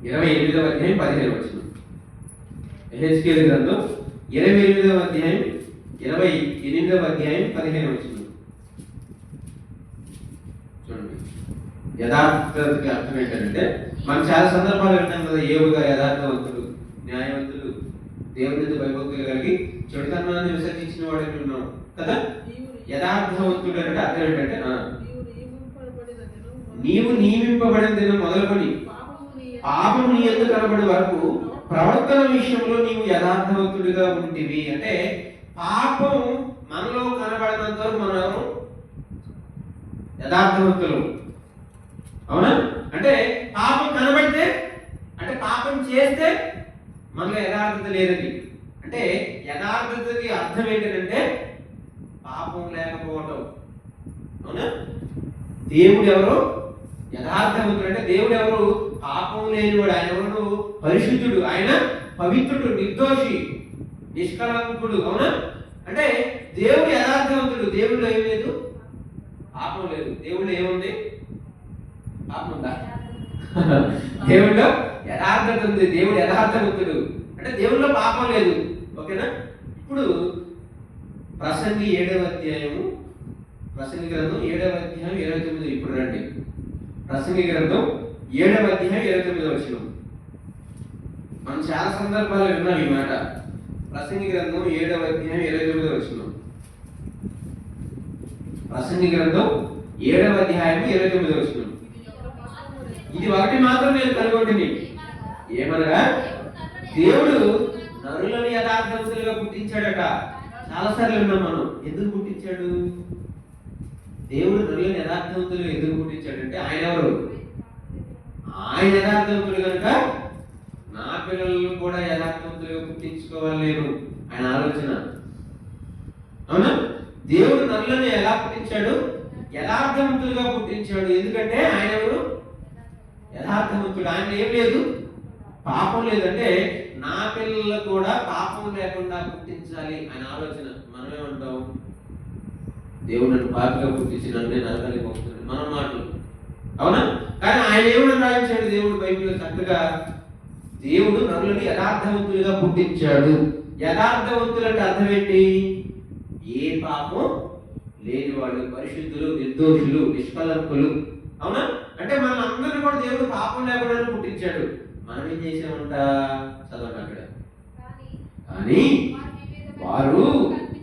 28వ అధ్యాయం 15వ వచనం. యెహెజ్కేలు గ్రంథం 28వ అధ్యాయం 28వ అధ్యాయం 15వ వచనం. చూడండి, యథార్థతకి అర్థం ఏంటంటే మనం చాలా సందర్భాలు వింటాం కదా, యోబు గారు యథార్థవంతుడు, న్యాయవంతుడు, దేవునితో భయభక్తులు కలిగి చెడుతనాన్ని విసర్జించిన వాడు ఉన్నాం కదా. యథార్థవంతుడు అంటే అర్థం ఏంటంటే నీవు నియమింపబడిన దినం మొదలుకొని పాపము నీ యందు కనబడే వరకు ప్రవర్తన విషయంలో నీవు యథార్థవంతుడిగా ఉంటివి. అంటే పాపం మనలో కనబడినంత వరకు మనం ఎవరు? యథార్థవంతులు. అవునా? అంటే పాపం కనబడితే అంటే పాపం చేస్తే మనలో యథార్థత లేదని. అంటే యథార్థతకి అర్థం ఏంటంటే పాపం లేకపోవటం. అవునా? దేవుడు ఎవరు? యథార్థవంతుడు. అంటే దేవుడు ఎవరు? పాపం లేనివాడు. ఆయన ఎవరు? పరిశుద్ధుడు. ఆయన పవిత్రుడు, నిర్దోషి, నిష్కలంకుడు. అవునా? అంటే దేవుడు యథార్థవంతుడు. దేవుడిలో ఏం లేదు? పాపం లేదు. దేవుడిలో ఏముంది? పాపం ఉందా? దేవుడిలో యథార్థత ఉంది. దేవుడు యథార్థవంతుడు అంటే దేవుడిలో పాపం లేదు. ఓకేనా? ఇప్పుడు ప్రసంగి 7వ అధ్యాయము, ప్రసంగి గ్రంథం 7వ అధ్యాయం 29. ఇప్పుడు రండి, ప్రసంగి గ్రంథం 7వ అధ్యాయం 29వ వచనం. మనం చాలా సందర్భాలు విన్నాం ఈ మాట. ప్రసంగి గ్రంథం 7వ అధ్యాయం 29వ వచనం. ప్రసంగి గ్రంథం 7వ అధ్యాయం 29వ వచనం. ఇది ఒకటి మాత్రం నేను కనుగొంటిని, ఏమనగా దేవుడు నరులను యథార్థవంతులుగా పుట్టించాడట. చాలాసార్లు విన్నాం మనం. ఎందుకు పుట్టించాడు? దేవుడు నరులను యథార్థవంతులుగా ఎందుకు పుట్టించాడంటే ఆయన ఎవరు? ఆయన యథార్థవంతుడు కనుక నా పిల్లలను కూడా యథార్థవంతులుగా పుట్టించుకోవాలి నేను, ఆయన ఆలోచన. అవునా? దేవుడు నరులను ఎలా పుట్టించాడు? యథార్థవంతులుగా పుట్టించాడు. ఎందుకంటే ఆయన ఎవరు? యథార్థవంతుడు. ఆయన ఏం లేదు, పాపం లేదంటే నా పిల్లలు కూడా పాపం లేకుండా పుట్టించాలి ఆయన ఆలోచన. మనమేమంటాం? దేవుడు నన్ను పాపిగా పుట్టించి నన్ను నరకానికి పోతుంది మన మాటలు, అవునా? కానీ ఆయన ఏమని రాయించాడు దేవుడు బైబిల్లో చక్కగా? దేవుడు నరులను యథార్థవంతులుగా పుట్టించాడు. యథార్థవంతులు అంటే అర్థం ఏంటి? ఏ పాపం లేని వాళ్ళు, పరిశుద్ధులు, నిర్దోషులు, నిష్కలంకులు. అవునా? అంటే మన అందరినీ కూడా దేవుడు పాపం లేకుండా పుట్టించాడు. మనం ఏం చేసామంట? చదవండి అక్కడ. కానీ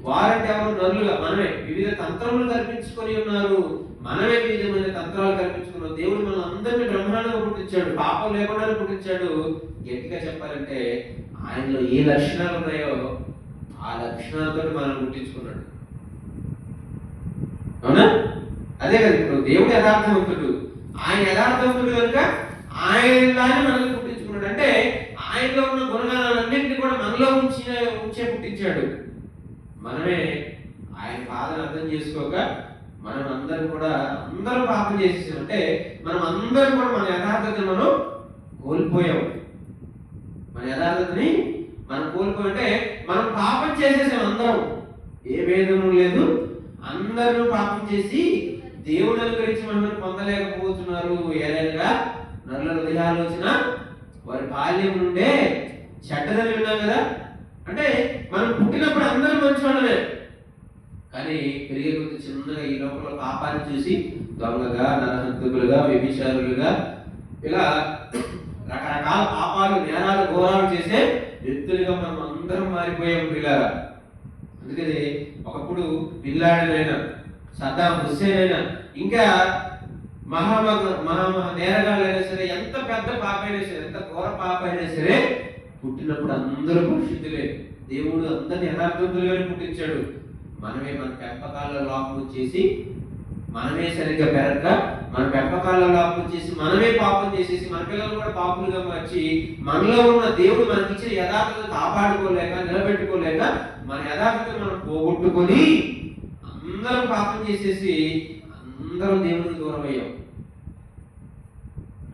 వారంటే ఎవరు? నరులుగా మనమే వివిధ తంత్రములు కల్పించుకొని ఉన్నారు. మనమే వివిధమైన తంత్రాలు కల్పించుకున్నాం. దేవుడు మన అందరినీ బ్రహ్మాండంగా పుట్టించాడు, పాపం లేకుండా పుట్టించాడు. గట్టిగా చెప్పాలంటే ఆయనలో ఏ లక్షణాలు ఉన్నాయో ఆ లక్షణాలతో మనం పుట్టించుకున్నాడు. అవునా? అదే కదా ఇప్పుడు దేవుడు యథార్థవంతుడు. ఆయన యథార్థవంతుడు కనుక ఆయనలానే మనల్ని పుట్టించుకున్నాడు. అంటే ఆయనలో ఉన్న గుణగానాలన్నింటినీ కూడా మనలో ఉంచే పుట్టించాడు. మనమే ఆయన బాధను అర్థం చేసుకోక మనం అందరం పాపం చేసేసాం. అంటే మనం అందరం కూడా మన యథార్థతని మనం కోల్పోయాం. మన యథార్థతని మనం కోల్పోయంటే మనం పాపం చేసేసాం అందరం. ఏ భేదము లేదు, అందరూ పాపం చేసి దేవుడు అనుగ్రహించి మనం పొందలేకపోతున్నారు. ఏదైనా నరుల హృదయాలోచన వారి బాల్యం నుండే చెడ్డదని విన్నాం కదా. అంటే మనం పుట్టినప్పుడు అందరూ మంచి వాళ్ళమే, కానీ పెరిగే కొద్ది చిన్నగా ఈ లోపల పాపాన్ని చూసి దొంగగా, నరహంతకులుగా, వ్యభిచారులుగా, ఇలా రకరకాల పాపాలు, నేరాలు, ఘోరాలు చేసే వ్యక్తులుగా మనం అందరం మారిపోయాం పిల్లగా. అందుకని ఒకప్పుడు బిల్లాడెన్ అయినా, సద్దాం హుస్సేన్ అయినా, ఇంకా మహా నేరగాళ్ళైనా సరే, ఎంత పెద్ద పాప అయినా సరే, ఎంత ఘోర పాప అయినా సరే, పుట్టినప్పుడు అందరూ పరిశుద్ధులే. దేవుడు అందరిని యథార్థవంతులుగానే పుట్టించాడు. మనమే మన పెంపకాల లోపం చేసి, మనమే సరిగ్గా పెరగక, మన పెంపకాల లోపం చేసి, మనమే పాపం చేసేసి, మన పిల్లలు కూడా పాపులుగా మార్చి, మనలో ఉన్న దేవుడు మనకి ఇచ్చిన యథార్థత కాపాడుకోలేక, నిలబెట్టుకోలేక, మన యథార్థతను మనం పోగొట్టుకొని అందరం పాపం చేసేసి అందరం దేవుడికి దూరం అయ్యాం.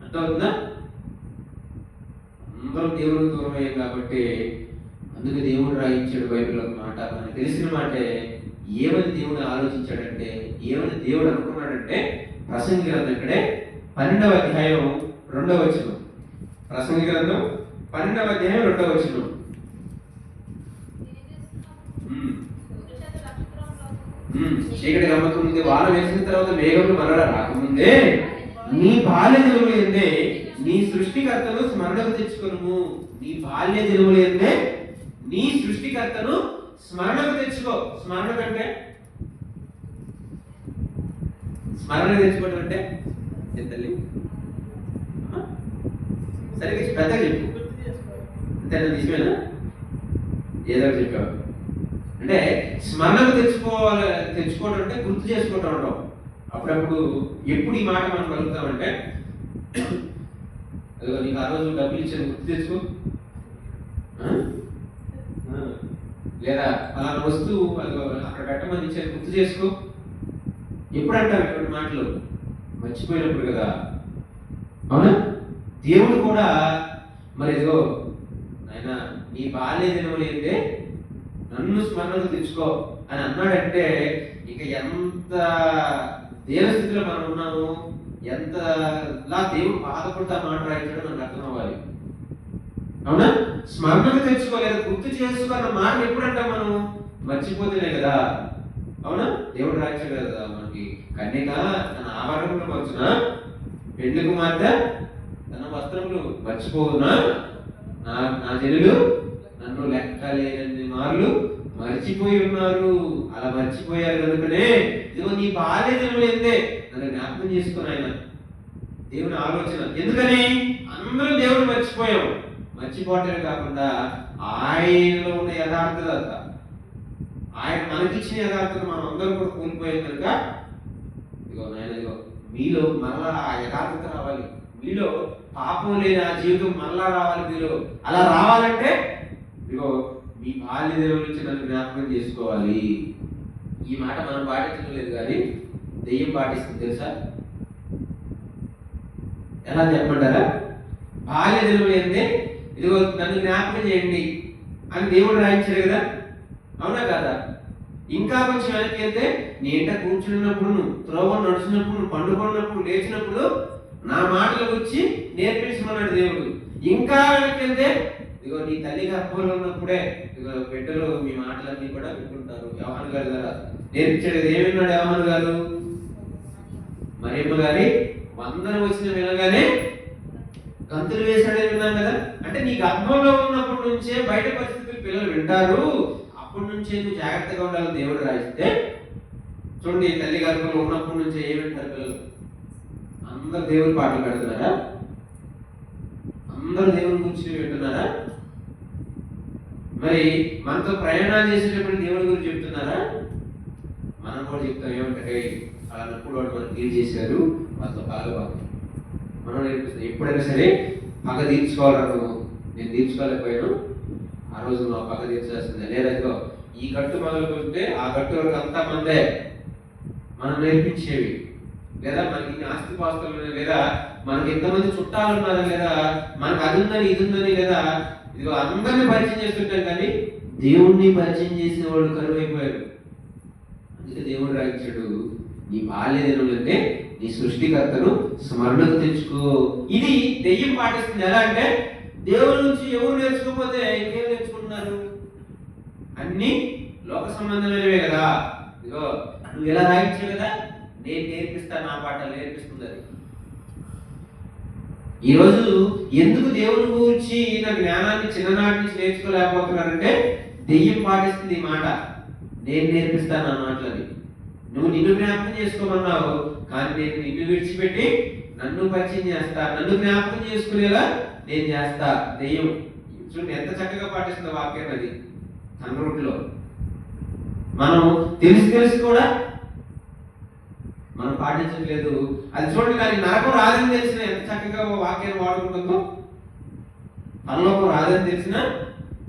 అర్థమవుతుందా? అందరం దేవుడికి దూరం అయ్యాం. కాబట్టి అందుకే దేవుడు రాయించాడు బైబిల్ ఒక మాట, మనకు తెలిసిన మాటే. ఏమని దేవుడు ఆలోచించాడంటే, ఏమని దేవుడు అనుకున్నాడంటే, ప్రసంగి గ్రంథం ఇక్కడే 12వ అధ్యాయం 2వ వచనం. ప్రసంగి గ్రంథం 12వ అధ్యాయం 2వ వచనం. చీకటి గమ్మక ముందే, వారం వేసిన తర్వాత మేఘములు మరల రాకముందే నీ బాల్య దినములు ఎందే నీ సృష్టికర్తను స్మరణకు తెచ్చుకొనుము. నీ బాల్య దినములు ఎందే నీ సృష్టికర్తను స్మరణకు తెచ్చుకో. స్మరణ కంటే స్మరణ తెచ్చుకోవడం అంటే తల్లి సరిగ్గా పెద్దగా చెప్పు. అంతేనా? నిజమేనా? ఏదో చెప్పావు అంటే స్మరణకు తెచ్చుకోవడం అంటే గుర్తు చేసుకోవటం అంటాం. అప్పుడప్పుడు ఎప్పుడు ఈ మాట మనం కలుగుతామంటే, అదిగో నీకు ఆ రోజు డబ్బులు ఇచ్చాను గుర్తు తెచ్చుకో, లేదా అలాంటి వస్తువు అదిగో అక్కడ పెట్టమని ఇచ్చాను గుర్తు చేసుకో. ఎప్పుడు అంటాం ఇటువంటి మాటలు? మర్చిపోయినప్పుడు కదా. అవునా? దేవుడు కూడా మరి ఇదిగో నాయన నీ బాల్య దినములు ఏంటే నన్ను స్మరణకు తెచ్చుకో అని అన్నాడంటే, ఇక ఎంత దేవస్థితిలో మనం ఉన్నాము, ఎంతలా దేవుడు బాధపడుతూ మాట రాయించాడో మనకు అర్థం అవ్వాలి. అవునా? స్మరణకు తెచ్చుకోలేదు, గుర్తు చేసుకున్న మాట ఎప్పుడంటాం మనం? మర్చిపోతేనే కదా. అవునా? దేవుడు రాయించాడు కదా మనకి, కన్యక తన ఆభరణములు మర్చున, పెండ్లి కుమార్తె తన వస్త్రములు మర్చిపోవునా, నా జనులు నన్ను నన్ను లెక్కలేనన్ని మార్లు మర్చిపోయి ఉన్నారు. అలా మర్చిపోయారు కనుకనే ఇదిగో నీ బాల్య దినములు ఏందే నన్ను జ్ఞాపకం చేసుకుని ఆయన దేవుని ఆలోచన. ఎందుకని అందరూ దేవుడు మర్చిపోయాం. మర్చిపోవటమే కాకుండా ఆయనలో ఉన్న యథార్థత, ఆయన మనకిచ్చిన యథార్థత మనం అందరం కూడా కోల్పోయాం కనుక ఇదిగో నాయన ఇదిగో మీలో మళ్ళా ఆ యథార్థత రావాలి. మీలో పాపం లేని ఆ జీవితం మళ్ళా రావాలి. మీలో అలా రావాలంటే ఇదిగో మీ బాల్య దేవుడి నుంచి నన్ను జ్ఞాపకం చేసుకోవాలి. ఈ మాట మనం పాటించడం లేదు కానీ దెయ్యం పాటిస్తుంది తెలుసా? ఎలా చెప్పమంటారా? బాల్య దినములు ఏంటంటే ఇదిగో నన్ను జ్ఞాపకం చేయండి అని దేవుడు రాయించాడు కదా, అవునా కదా? ఇంకా కొంచెం వెనక్కి వెళ్తే నీ ఇంట కూర్చున్నప్పుడు, నువ్వు త్రోవ నడుచున్నప్పుడు, నువ్వు పండుకున్నప్పుడు, లేచినప్పుడు నా మాటలు వచ్చి నేర్పించమన్నాడు దేవుడు. ఇంకా వెనక్కి వెళ్తే ఇదిగో నీ తల్లి గర్భంలో ఉన్నప్పుడే ఇదిగో బిడ్డలు మీ మాటలన్నీ కూడా వింటుంటారు. యోహాను గారు కదా నేర్పించాడు. ఏమన్నాడు యోహాను గారు? మరియమ్మ గారి వందనం వచ్చిన వినగానే గంతులు వేశాడని విన్నాం కదా. అంటే నీ గర్భంలో ఉన్నప్పటి నుంచే బయట పరిస్థితులు పిల్లలు వింటారు. అప్పటి నుంచే నువ్వు జాగ్రత్తగా ఉండాలని దేవుడు రాయిస్తే చూడండి, తల్లి గర్భంలో ఉన్నప్పటి నుంచే ఏమి వింటారు పిల్లలు? అందరు దేవుని పాటలు పెడుతున్నారా? అందరూ దేవుని గురించి వింటున్నారా? మరి మనతో ప్రయాణాలు చేసేటప్పుడు దేవుడి గురించి చెప్తున్నారా? మనం కూడా చెప్తాం ఏమంటే అలా నప్పుడు వాడు మనం డీల్ చేశారు, మనతో బాగా మనం నేర్పిస్తాం. ఎప్పుడైనా సరే పగ తీర్చుకోవాలను, నేను తీర్చుకోలేకపోయాను, ఆ రోజు మా పగ తీర్చాల్సిందే. లేదా ఈ గట్టు మొదలుకుంటే ఆ గట్టు వరకు అంతా మందే మనం నేర్పించేవి. లేదా మనకి ఇన్ని ఆస్తిపాస్తులు, లేదా మనకి ఎంతమంది చుట్టాలు ఉన్నారు, లేదా మనకు అది ఉందని ఇది ఉందని, లేదా ఇదిగో అందరినీ పరిచయం చేస్తుంటాం కానీ దేవుణ్ణి పరిచయం చేసిన వాడు కరువైపోయాడు. అందుకే దేవుడు రాయించాడు, నీ బాల్య దినములంటే నీ సృష్టికర్తను స్మరణకు తెచ్చుకో. ఇది దెయ్యం పాటిస్తుంది. ఎలా అంటే దేవుడి నుంచి ఎవరు నేర్చుకోకపోతే ఇంకేం నేర్చుకుంటున్నారు? అన్ని లోక సంబంధమైనవే కదా. ఇదిగో నువ్వు ఎలా రాయించావు కదా, నేను నేర్పిస్తాను, నా పాటలు నేర్పిస్తుంది. అది ఈరోజు ఎందుకు దేవుని గురించి నా జ్ఞానాన్ని చిన్ననాటి నుంచి నేర్చుకోలేకపోతున్నారంటే దెయ్యం పాటిస్తుంది ఈ మాట. నేను నేర్పిస్తాను ఆ మాటలని. నువ్వు నిన్ను జ్ఞాపకం చేసుకోమన్నావు, కానీ నేను నిన్ను విడిచిపెట్టి నన్ను పరిచయం చేస్తా, నన్ను జ్ఞాపకం చేసుకునేలా నేను చేస్తా. దెయ్యం చూడండి ఎంత చక్కగా పాటిస్తుందో వాక్యం. అది తన రూట్లో మనం తెలిసి కూడా మనం పాటించట్లేదు. అది చూడండి, దానికి నరకం రాదని తెలిసిన ఎంత చక్కగా వాక్యాన్ని వాడుకుంటుందో, పరలోకం రాదని తెలిసిన,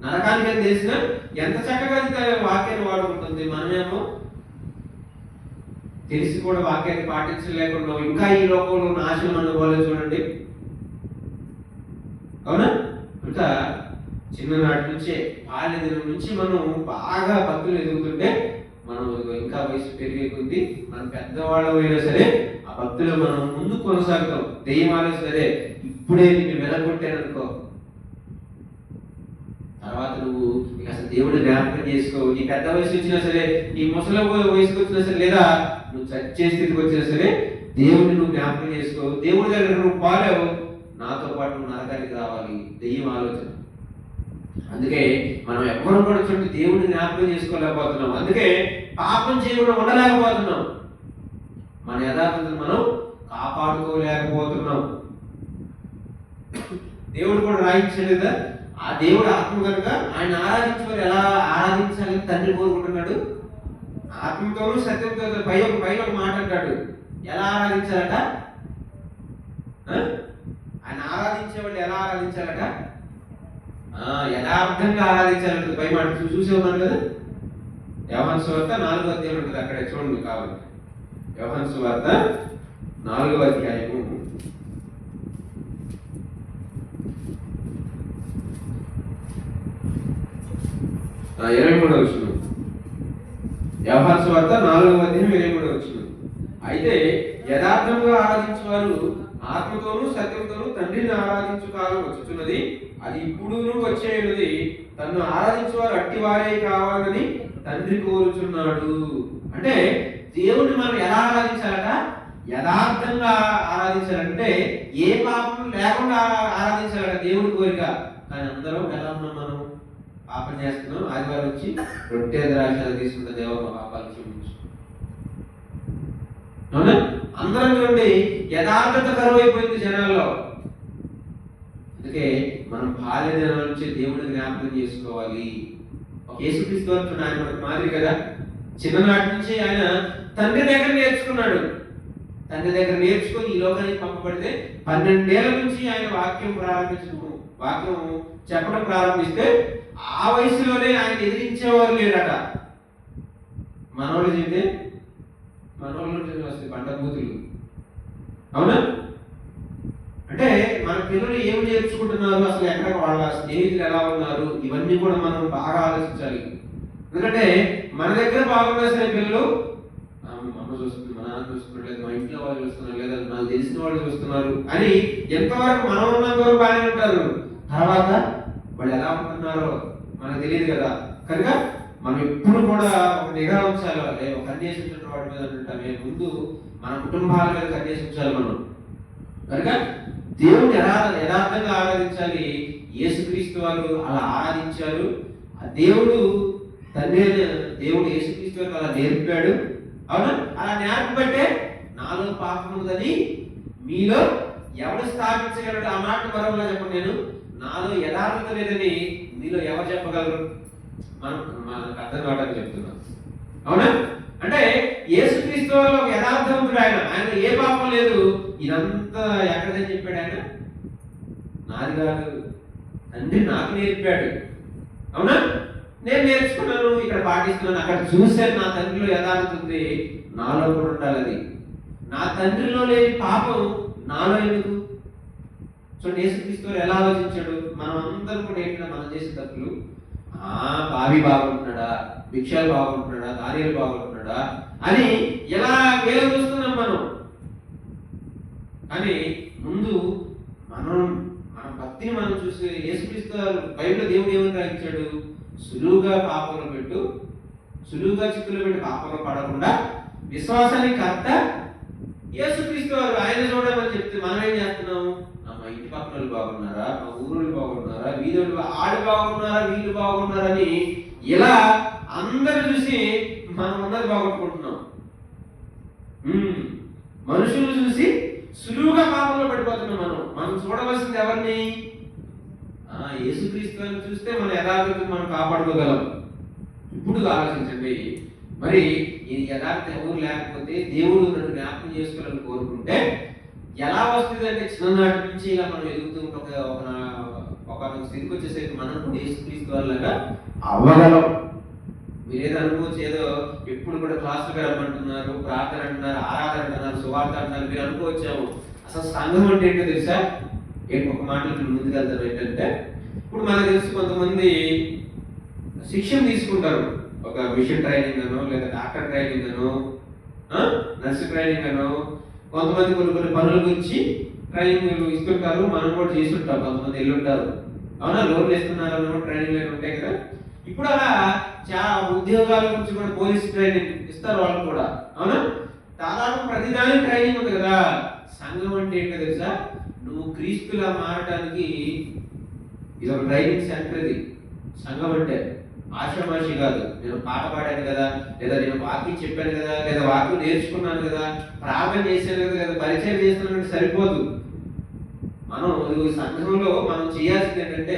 నరకానికి అని తెలిసిన ఎంత చక్కగా వాక్యాన్ని వాడుకుంటుంది. మనమేమో తెలిసి కూడా వాక్యాన్ని పాటించలేకుండా ఇంకా ఈ లోకంలో నాశనం అనుకోవాలి. చూడండి, అవునా? ఇంకా చిన్ననాటి నుంచే బాల్య దినం నుంచి మనం బాగా భక్తులు ఎదుగుతుంటే మనం ఇంకా వయసు పెరిగే కొద్దీ మనం పెద్దవాళ్ళమైనా సరే ఆ భక్తులు మనం ముందు కొనసాగుతాం. దెయ్యమాలే సరే ఇప్పుడే నిన్ను వెలగొట్టాననుకో, తర్వాత నువ్వు అసలు దేవుడు జ్ఞాపకం చేసుకో. నీ పెద్ద వయసు వచ్చినా సరే, నీ ముసలి వయసుకు వచ్చినా సరే, లేదా నువ్వు చచ్చే స్థితికి వచ్చినా సరే దేవుడిని నువ్వు జ్ఞాపకం చేసుకో. దేవుడి దగ్గర నువ్వు బాలేవు, నాతో పాటు నువ్వు నరకానికి రావాలి. దెయ్యం ఆలోచన. అందుకే మనం ఎవ్వరం కూడా చూడండి దేవుడిని జ్ఞాపకం చేసుకోలేకపోతున్నాం. అందుకే పాపం చేయకుండా ఉండలేకపోతున్నాం. మన యథార్థతను మనం కాపాడుకోలేకపోతున్నాం. దేవుడు కూడా రాయించాడు కదా, ఆ దేవుడు ఆత్మ కనుక ఆయన ఆరాధించుకొని ఎలా ఆరాధించాలని తండ్రి కోరుకుంటున్నాడు? ఆత్మతోనూ సత్యంతో. పైన ఒక మాట అంటాడు, ఎలా ఆరాధించాలట? ఆయన ఆరాధించే వాళ్ళు ఎలా ఆరాధించాలట? యథార్థంగా ఆరాధించాలంటే పై మాట చూసే ఉన్నారు కదా. యోహాను సువార్త 4వ అధ్యాయం ఉంటుంది, అక్కడే చూడండి కావాలి. యోహాను సువార్త 4వ అధ్యాయము 23వ వచనం. యోహాను సువార్త 4వ అధ్యాయం 23వ వచనం. అయితే యథార్థంగా ఆరాధించేవారు ఆత్మతోనూ సత్యంతోనూ తండ్రిని ఆరాధించు కాలం వచ్చుచున్నది, అది ఇప్పుడును వచ్చేది. తన్ను ఆరాధించేవారు అట్టి వారే కావాలని తండ్రి కోరుచున్నాడు. అంటే దేవుడిని మనం ఎలా ఆరాధించాలట? యథార్థంగా ఆరాధించాలంటే ఏ పాపం లేకుండా ఆరాధించాలట దేవుడి కోరిక. కానీ అందరం ఎలా ఉన్నాం? మనం పాపం చేస్తున్నాం, ఆదివారం వచ్చి రొట్టె ద్రాక్ష తీసుకున్న దేవ మా పాపాలు క్షమించు. అవునా? అందరం చూడండి యథార్థత కరువు అయిపోయింది జనాల్లో. అందుకే మనం బాల్య దినాల నుంచి దేవుడిని జ్ఞాపకం చేసుకోవాలి. ఒక యేసుక్రీస్తు వారు ఆయన మనకు మాదిరి కదా. చిన్ననాటి నుంచి ఆయన తండ్రి దగ్గర నేర్చుకున్నాడు. తండ్రి దగ్గర నేర్చుకుని ఈ లోకానికి పంపబడితే 12 ఏళ్ల నుంచి ఆయన వాక్యం చెప్పడం ప్రారంభిస్తే ఆ వయసులోనే ఆయన ఎదిరించేవారు లేడట. మనోళ్ళు చెప్తే మనోళ్ళు వస్తుంది పంటభూతులు. అవునా? అంటే మన పిల్లలు ఏమి నేర్చుకుంటున్నారు, అసలు ఎక్కడ వాళ్ళ స్నేహితులు ఎలా ఉన్నారు, ఇవన్నీ కూడా మనం బాగా ఆలోచించాలి. ఎందుకంటే మన దగ్గర బాగున్నా సరే పిల్లలు అమ్మ చూస్తుంది, మా నాన్న చూస్తున్నారు, లేదా మా ఇంట్లో వాళ్ళు చూస్తున్నారు, లేదా నాకు తెలిసిన వాళ్ళు చూస్తున్నారు అని ఎంతవరకు మనం ఉన్నంత వరకు బాగానే ఉంటారు. తర్వాత వాళ్ళు ఎలా ఉంటున్నారో మనకు తెలియదు కదా. కనుక మనం ఎప్పుడు కూడా ఒక నిఘా ఉంచాలి. ఒక కన్యేసించిన వాడి మీద అంటుంటామే, ముందు మన కుటుంబాల మీద కన్యేసించాలి మనం. కనుక దేవుని యథార్థంగా ఆరాధించాలి. యేసుక్రీస్తు వారు అలా ఆరాధించారు. ఆ దేవుడు యేసుక్రీస్తు వారు అలా నేర్పాడు. అవునా? అలా నేర్పబట్టే నాలో పాపం ఉందని మీలో ఎవరు స్థాపించగలడు? ఆ మాట మరోలా చెప్పండి. నేను నాలో యథార్థత లేదని మీలో ఎవరు చెప్పగలరు? మనకు అర్థం కావడానికి చెప్తున్నాం. అవునా? అంటే యేసుక్రీస్తు వారు ఒక యథార్థవంతుడు. ఆయన ఏ పాపం లేదు. ఇదంతా ఎక్కడని చెప్పాడు ఆయన? నాది కాదు, తండ్రి నాకు నేర్పాడు. అవునా? నేను నేర్చుకున్నాను, ఇక్కడ పాటిస్తున్నాను, అక్కడ చూశాను నా తండ్రిలో యథార్థత ఉంది, నాలో కూడా ఉండాలి. అది నా తండ్రిలో లేని పాపం నాలో ఎందుకు? సో యేసుక్రీస్తు ఎలా ఆలోచించాడు? మనం అందరం కూడా ఏంటంటే మనం చేసే తప్పులు, బావి బాగుంటున్నాడా, భిక్షాలు బాగుంటున్నాడా, దానిలు బాగుంటున్నాడా అని ఎలా వేల చూస్తున్నాం మనం. కానీ ముందు మన భక్తిని మనం చూసి యేసుక్రీస్తు బైబిల్ దేవుడు ఏమని రాయించాడు? సులువుగా పాపంలో పెట్టు, సులువుగా చిక్కులు పెట్టి పాపంలో పడకుండా విశ్వాసానికి కర్త యేసుక్రీస్తు వారు. ఆయన చూడమని చెప్తే మనం ఏం చేస్తున్నాం? మా ఇంటి పక్కన వాళ్ళు బాగున్నారా, మా ఊరు బాగున్నారా, వీధులు ఆడు బాగున్నారా, వీళ్ళు బాగున్నారని ఇలా అందరు చూసి మనం ఉన్నది బాగొట్టుకుంటున్నాం. మనుషులు చూసి సులువుగా పాపంలో పడిపోతున్నాం. మనం చూడవలసింది ఎవరిని? యేసుక్రీస్తుని చూస్తే మన యథార్థత మనం కాపాడుకోగలం. ఇప్పుడు ఆలోచించండి. మరి ఈ యథార్థ ఎవరు లేకపోతే దేవుడు నన్ను జ్ఞాపకం చేసుకోవాలని కోరుకుంటే ఎలా వస్తుంది అంటే చిన్ననాటి నుంచి ఇలా మనం ఎదుగుతుంటే ఒక స్థితికి వచ్చేసరికి మనం కూడా యేసుక్రీస్తు వాళ్ళగా అవ్వగలం. మీరేదో అనుకోవచ్చు, ఏదో ఎప్పుడు కూడా క్లాసులు రమ్మంటున్నారు, ప్రార్థన అంటున్నారు, ఆరాధన అంటున్నారు, సువార్త అంటున్నారు, మీరు అనుకోవచ్చాము. అసలు సంఘం అంటే ఏంటో తెలుసా? ఒక మాటలు ముందుకెళ్తారు. ఏంటంటే ఇప్పుడు మనకు తెలుసు, కొంతమంది శిక్షణ తీసుకుంటారు. ఒక మిషన్ ట్రైనింగ్ అనో, లేదా డాక్టర్ ట్రైనింగ్ అనో, నర్సు ట్రైనింగ్ అనో, కొంతమంది కొన్ని పనుల గురించి ట్రైనింగ్ ఇస్తుంటారు. మనం కూడా చేస్తుంటాం. కొంతమంది వెళ్ళుంటారు. అవునా? లోన్లు ఇస్తున్నారు, ట్రైనింగ్ ఉంటాయి కదా. ఇప్పుడు అలా చాలా ఉద్యోగాల గురించి కూడా పోలీస్ ట్రైనింగ్ ఇస్తారు వాళ్ళు కూడా. అవునా? దాదాపు ప్రతిదానికి ట్రైనింగ్ ఉంది కదా. సంఘం అంటే ఏంటో తెలుసా? నువ్వు క్రీస్తులా మారడానికి ఇది ఒక ట్రైనింగ్ సెంటర్. ఇది సంఘం అంటే ఆషామాషి కాదు. నేను పాట పాడాను కదా, లేదా నేను వాక్యం చెప్పాను కదా, లేదా వాక్యం నేర్చుకున్నాను కదా, ప్రార్థన చేశాను కదా, లేదా పరిచయం చేస్తున్నానంటే సరిపోదు. మనం ఈ సంఘంలో మనం చేయాల్సింది ఏంటంటే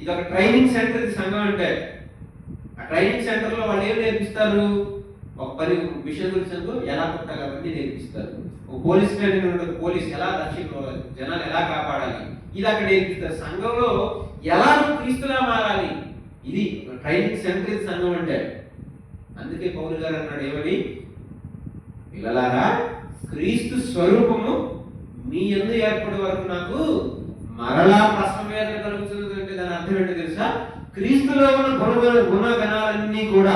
ఇది ఒక ట్రైనింగ్ సెంటర్. ఇది సంఘం అంటే ఆ ట్రైనింగ్ సెంటర్ లో వాళ్ళు ఏం నేర్పిస్తారు? ఒక పని విషయం గురించి ఎలా కొట్టాలి అవన్నీ నేర్పిస్తారు. ఒక పోలీస్ ట్రైనింగ్ ఉంటుంది, పోలీస్ ఎలా రక్షించుకోవాలి, జనాలు ఎలా కాపాడాలి, ఇది అక్కడ నేర్పిస్తారు. సంఘంలో ఎలా క్రీస్తులా మారాలి, ఇది ట్రైనింగ్ సెంటర్. ఇది సంఘం అంటే. అందుకే పౌలు గారు అన్నాడు ఏమని? పిల్లలారా, క్రీస్తు స్వరూపము మీ యందు ఏర్పడే వరకు నాకు మరలా ప్రసవేదన కలుగుతుంది. అంటే దాని అర్థం ఏంటో తెలుసా? క్రీస్తులో ఉన్న గుణగణాలన్నీ కూడా,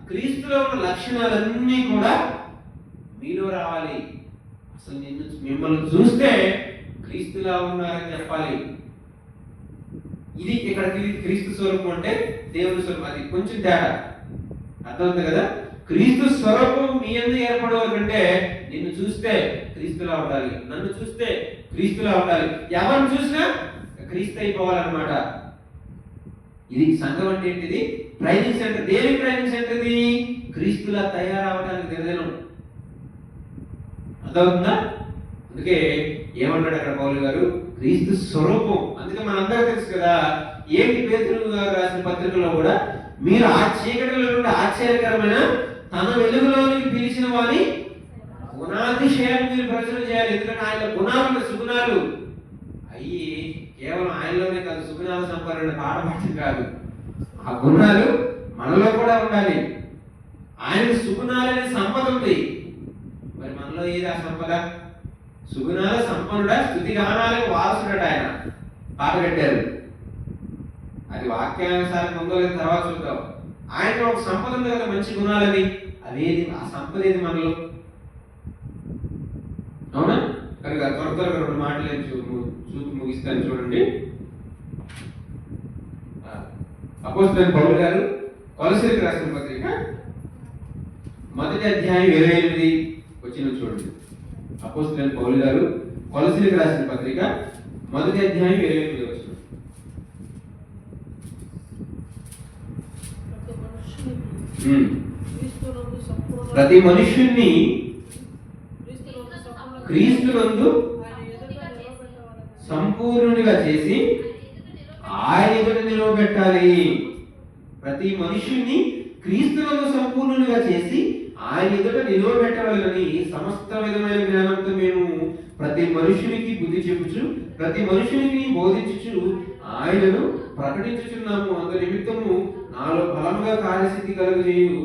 క్రీస్తులో ఉన్న లక్షణాలన్నీ కూడా మీలో రావాలి. అసలు మిమ్మల్ని చూస్తే క్రీస్తులా ఉన్నారని చెప్పాలి. ఇది ఇక్కడ క్రీస్తు స్వరూపం అంటే దేవుని స్వరూపం. అది కొంచెం తేడా అర్థమవుతుంది కదా. క్రీస్తు స్వరూపం మీ యందు ఏర్పడవాలంటే నిన్ను చూస్తే క్రీస్తులా ఉండాలి, నన్ను చూస్తే క్రీస్తులా ఉండాలి, ఎవరిని చూసినా క్రీస్తు అయిపోవాలన్నమాట. ఇది సంఘం అంటే ఏంటిది? Training centre. దేనికి ట్రైనింగ్ సెంటర్ ఇది? క్రీస్తులా తయారవడానికి దినదినం. అర్థమవుతుందా? అందుకే ఏమన్నాడు అక్కడ పౌలు గారు? క్రీస్తు స్వరూపం. అందుకే మనందరూ తెలుసు కదా, ఏంటి పేతురు గారు రాసిన పత్రికలో కూడా, మీరు ఆ చీకటిలో నుండి ఆశ్చర్యకరమైన తన వెలుగులోనికి పిలిచిన వారి గుణాతిశయాన్ని మీరు ప్రచురణ చేయాలి. ఎందుకంటే ఆయన గుణాలు, సుగుణాలు అయ్యి కేవలం ఆయనలోనే కాదు, సుగుణాల సంపన్న పాడపాఠం కాదు, ఆ గుణాలు మనలో కూడా ఉండాలి. ఆయన సుగుణాలనే సంపద ఉంది. మరి మనలో ఏది ఆ సంపద? సుగుణాల సంపన్నుడ, స్తుతి గానాలకు వారసుడట. ఆయన పాట పెట్టారు. అది వాక్యానుసారం ఉందో లేదా తర్వాత చూద్దాం. ఆయన ఒక సంపద ఉంది కదా, మంచి గుణాలని. అదేది? ఆ సంపద ఏది మనలో? అవునా? కనుక త్వరగా రెండు మాటలు చూపు ముగిస్తాను చూడండి. అపోస్తలుడైన పౌలు గారు కొలస్సీలకు రాసిన పత్రిక 1వ అధ్యాయం 28 వచనం చూడండి. అపోస్తలుడైన పౌలు గారు కొలస్సీలకు రాసిన పత్రిక 1వ అధ్యాయం 28 వచనం. ప్రతి మనుష్యుణ్ణి క్రీస్తునందు సంపూర్ణునిగా చేసి ఆయన ఎదుట నిలవబెట్టాలి. ప్రతి మనుష్యుణ్ణి క్రీస్తునందు సంపూర్ణునిగా చేసి ఆయన ఎదుట నిలవబెట్టవాలని సమస్త విధమైన జ్ఞానంతో మేము ప్రతి మనుషునికి బుద్ధి చెప్పుచు, ప్రతి మనుషునికి బోధించుచు ఆయనను ప్రకటించుచున్నాము. అందు నిమిత్తము నాలో బలంగా కార్యసిద్ధి కలుగజేయు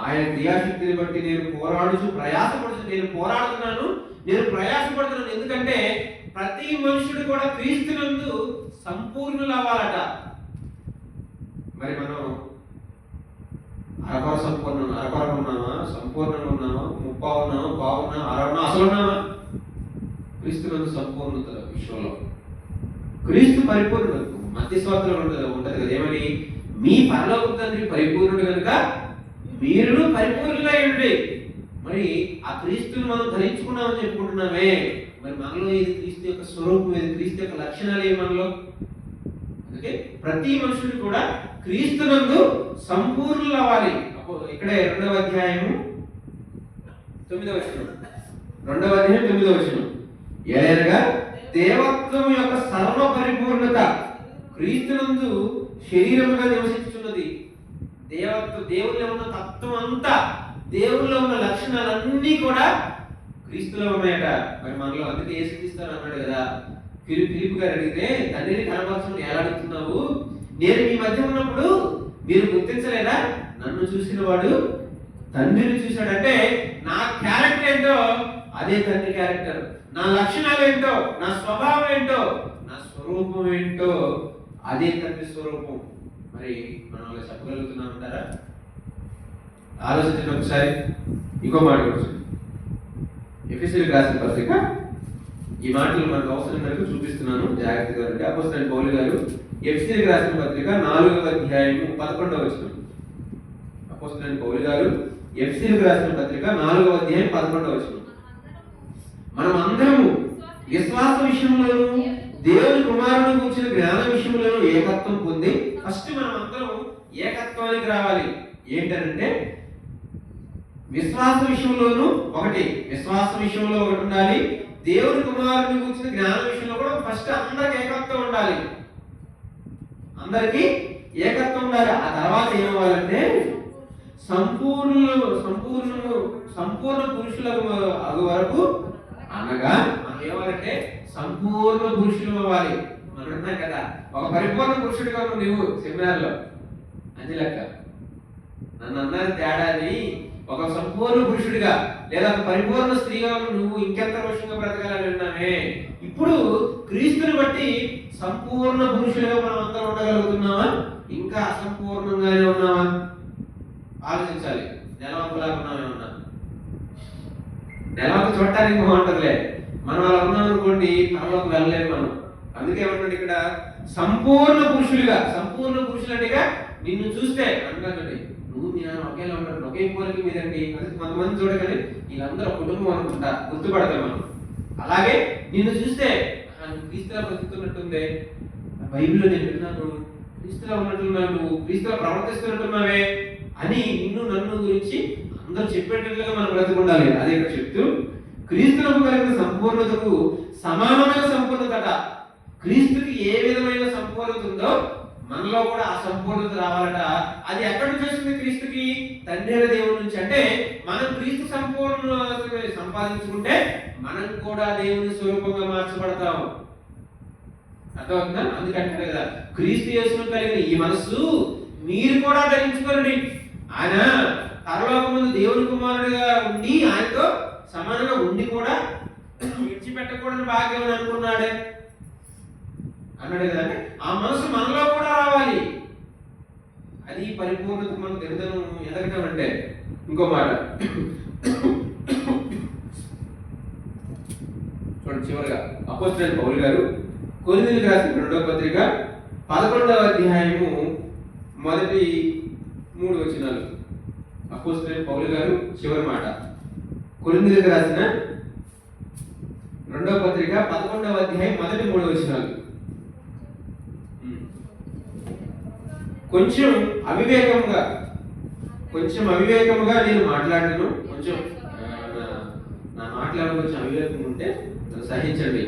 ఆయన క్రియాశక్తిని బట్టి నేను ప్రయాసపడుతున్నాను. ఎందుకంటే ప్రతి మనుషుడు కూడా క్రీస్తునందు సంపూర్ణులు అవ్వాలట. మరి మనం అరకొర ఉన్నామా? సంపూర్ణంగా ఉన్నామా? ముప్పావు ఉన్నామా? పావున్నా? అరవన్నా? అసలు ఉన్నామా? క్రీస్తునందు సంపూర్ణత విషయంలో క్రీస్తు పరిపూర్ణుడు. మధ్య స్వాతంలో ఉంటది కదా, ఏమని? మీ పరలోక తండ్రి పరిపూర్ణుడు కనుక మీరు పరిపూర్ణులుగా ఉండి. మరి ఆ క్రీస్తుని మనం ధరించుకున్నామని చెప్పుకుంటున్నామే. మరి మనలో ఇది క్రీస్తు యొక్క స్వరూపం, ఇది క్రీస్తు యొక్క లక్షణాలు ఏమి మనలో? అందుకే ప్రతి మనుషుడు కూడా క్రీస్తునందు సంపూర్ణులు అవ్వాలి. ఇక్కడే 2వ అధ్యాయము 9వ వచనం. 2వ అధ్యాయం 9వ వచనం. ఏలైనగా దేవత్వం యొక్క సర్వ పరిపూర్ణత క్రీస్తునందు శరీరముగా నివసించున్నది. దేవుల్లో ఉన్న తత్వం అంతా, దేవుల్లో ఉన్న లక్షణాలన్నీ కూడా క్రీస్తులో ఉన్నాయట. మరి మనలో అందుకే యేసుక్రీస్తు అన్నాడు కదా, ఫిలిప్పు గారు అడిగితే, తండ్రిని కనపరచమని ఎలా అడుగుతున్నావు? నేను మీ మధ్య ఉన్నప్పుడు మీరు గుర్తించలేదా? నన్ను చూసిన వాడు తండ్రిని చూశాడంటే నా క్యారెక్టర్ ఏంటో అదే తండ్రి క్యారెక్టర్, నా లక్షణాలు ఏంటో, నా స్వభావం ఏంటో, నా స్వరూపం ఏంటో అదే తండ్రి స్వరూపం. మరి మనం చెప్పగలుగుతున్నామంటారా? ఆలోచించండి ఒకసారి. ఇంకో మాట కూడా ఎఫెసీయులకు రాసిన పత్రిక, ఈ మాటలు మనకు అవసరం మేరకు చూపిస్తున్నాను, జాగ్రత్తగా ఉండండి. అపోస్తలుడైన పౌలు గారు ఎఫెసీయులకు రాసిన పత్రిక 4వ అధ్యాయము 11వ వచనం. అపోస్తలుడైన పౌలు గారు ఎఫెసీయులకు రాసిన పత్రిక 4వ అధ్యాయం 11వ వచనం. మనం అందరము విశ్వాస విషయంలోనూ దేవుని కుమారుని గురించిన జ్ఞాన విషయంలోనూ ఏకత్వం పొంది, ఫస్ట్ మనం అందరం ఏకత్వానికి రావాలి. ఏంటంటే విశ్వాస విషయంలోనూ విశ్వాస విషయంలో ఒకటి ఉండాలి. దేవుని కుమారుని గురించిన జ్ఞాన విషయంలో కూడా ఫస్ట్ అందరికి ఏకత్వం ఉండాలి. అందరికి ఏకత్వం ఉండాలి. ఆ తర్వాత ఏమవ్వాలంటే సంపూర్ణ పురుషులకు అగు వరకు, అనగా మనం ఏమవ్వాలంటే సంపూర్ణ పురుషులు అవ్వాలి. మనం అన్నాం కదా, ఒక పరిపూర్ణ పురుషుడిగా నువ్వు సెమినార్లో అంజలక్క నన్ను అన్నారు తేడాని, ఒక సంపూర్ణ పురుషుడిగా లేదా ఒక పరిపూర్ణ స్త్రీగా నువ్వు ఇంకెంత రోషంగా బ్రతకాలని విన్నామే. ఇప్పుడు క్రీస్తుని బట్టి సంపూర్ణ పురుషులుగా మనం అందరం ఉండగలుగుతున్నామా? ఇంకా అసంపూర్ణంగానే ఉన్నామా? ఆలోచించాలి. నెలవంపులాగా ఉన్నామేమన్నా? నెలవంపు చూడటానికి బాగుంటుందిలే, మనం అలా ఉన్నాం అనుకోండి పరలోకి వెళ్ళలేము మనం. అందుకే ఏమంటాడు ఇక్కడ, సంపూర్ణ పురుషులు అంటే నిన్ను చూస్తే అనుకోండి, నువ్వు నేను ఒకేలా ఉంటాడు, ఒకే పోలిక మీదండి. అది కొంతమంది చూడగానే వీళ్ళందరూ కుటుంబం అనుకుంటా గుర్తుపడతాం మనం. అలాగే నిన్ను చూస్తే క్రీస్తులా బ్రతుకుతున్నట్టుందే, బైబిల్లో నేను విన్నాను, క్రీస్తులో ఉన్నట్టున్నావు, నువ్వు క్రీస్తులో ప్రవర్తిస్తున్నట్టున్నావే అని నిన్ను నన్ను గురించి అందరూ చెప్పేటట్లుగా మనం బ్రతికుండాలి. అదే ఇక్కడ చెప్తూ క్రీస్తులకు కలిగిన సంపూర్ణతకు సమానమైన సంపూర్ణత. క్రీస్తుకి ఏ విధమైన సంపూర్ణత ఉందో మనలో కూడా ఆ సంపూర్ణత రావాలట. అది ఎక్కడి నుంచి వస్తుంది? క్రీస్తుకి తండ్రి దేవుడి నుంచి. అంటే మనం క్రీస్తు సంపూర్ణత సంపాదించుకుంటే మనం కూడా దేవుని స్వరూపంగా మార్చబడతాం. అర్థమవుతుందా? అందుకంటే కదా క్రీస్తు యేసును కలిగిన ఈ మనస్సు మీరు కూడా ధరించుకోండి. ఆయన పరలోకం ముందు దేవుని కుమారుడిగా ఉండి ఆయనతో సమానంగా ఉండి కూడా విడిచిపెట్టకూడని భాగ్యం అని అనుకున్నాడే అన్నాడు కదా. ఆ మనసు మనలో కూడా రావాలి. అది పరిపూర్ణత మనం దినదనం ఎదగటం అంటే. ఇంకో మాట చూడండి, చివరిగా అపోస్తలుడైన పౌలు గారు కొరింథీయులకు రాసిన 2వ పత్రిక 11వ అధ్యాయము మొదటి 3 వచనాలు. అపోస్తలుడైన పౌలు గారు చివరి మాట, కొరింథీయులకు రాసిన 2వ పత్రిక 11వ అధ్యాయం మొదటి 3 వచనాలు. కొంచెం అవివేకముగా నేను మాట్లాడను. కొంచెం నా మాట్లాడడం కొంచెం అవివేకం ఉంటే నన్ను సహించండి.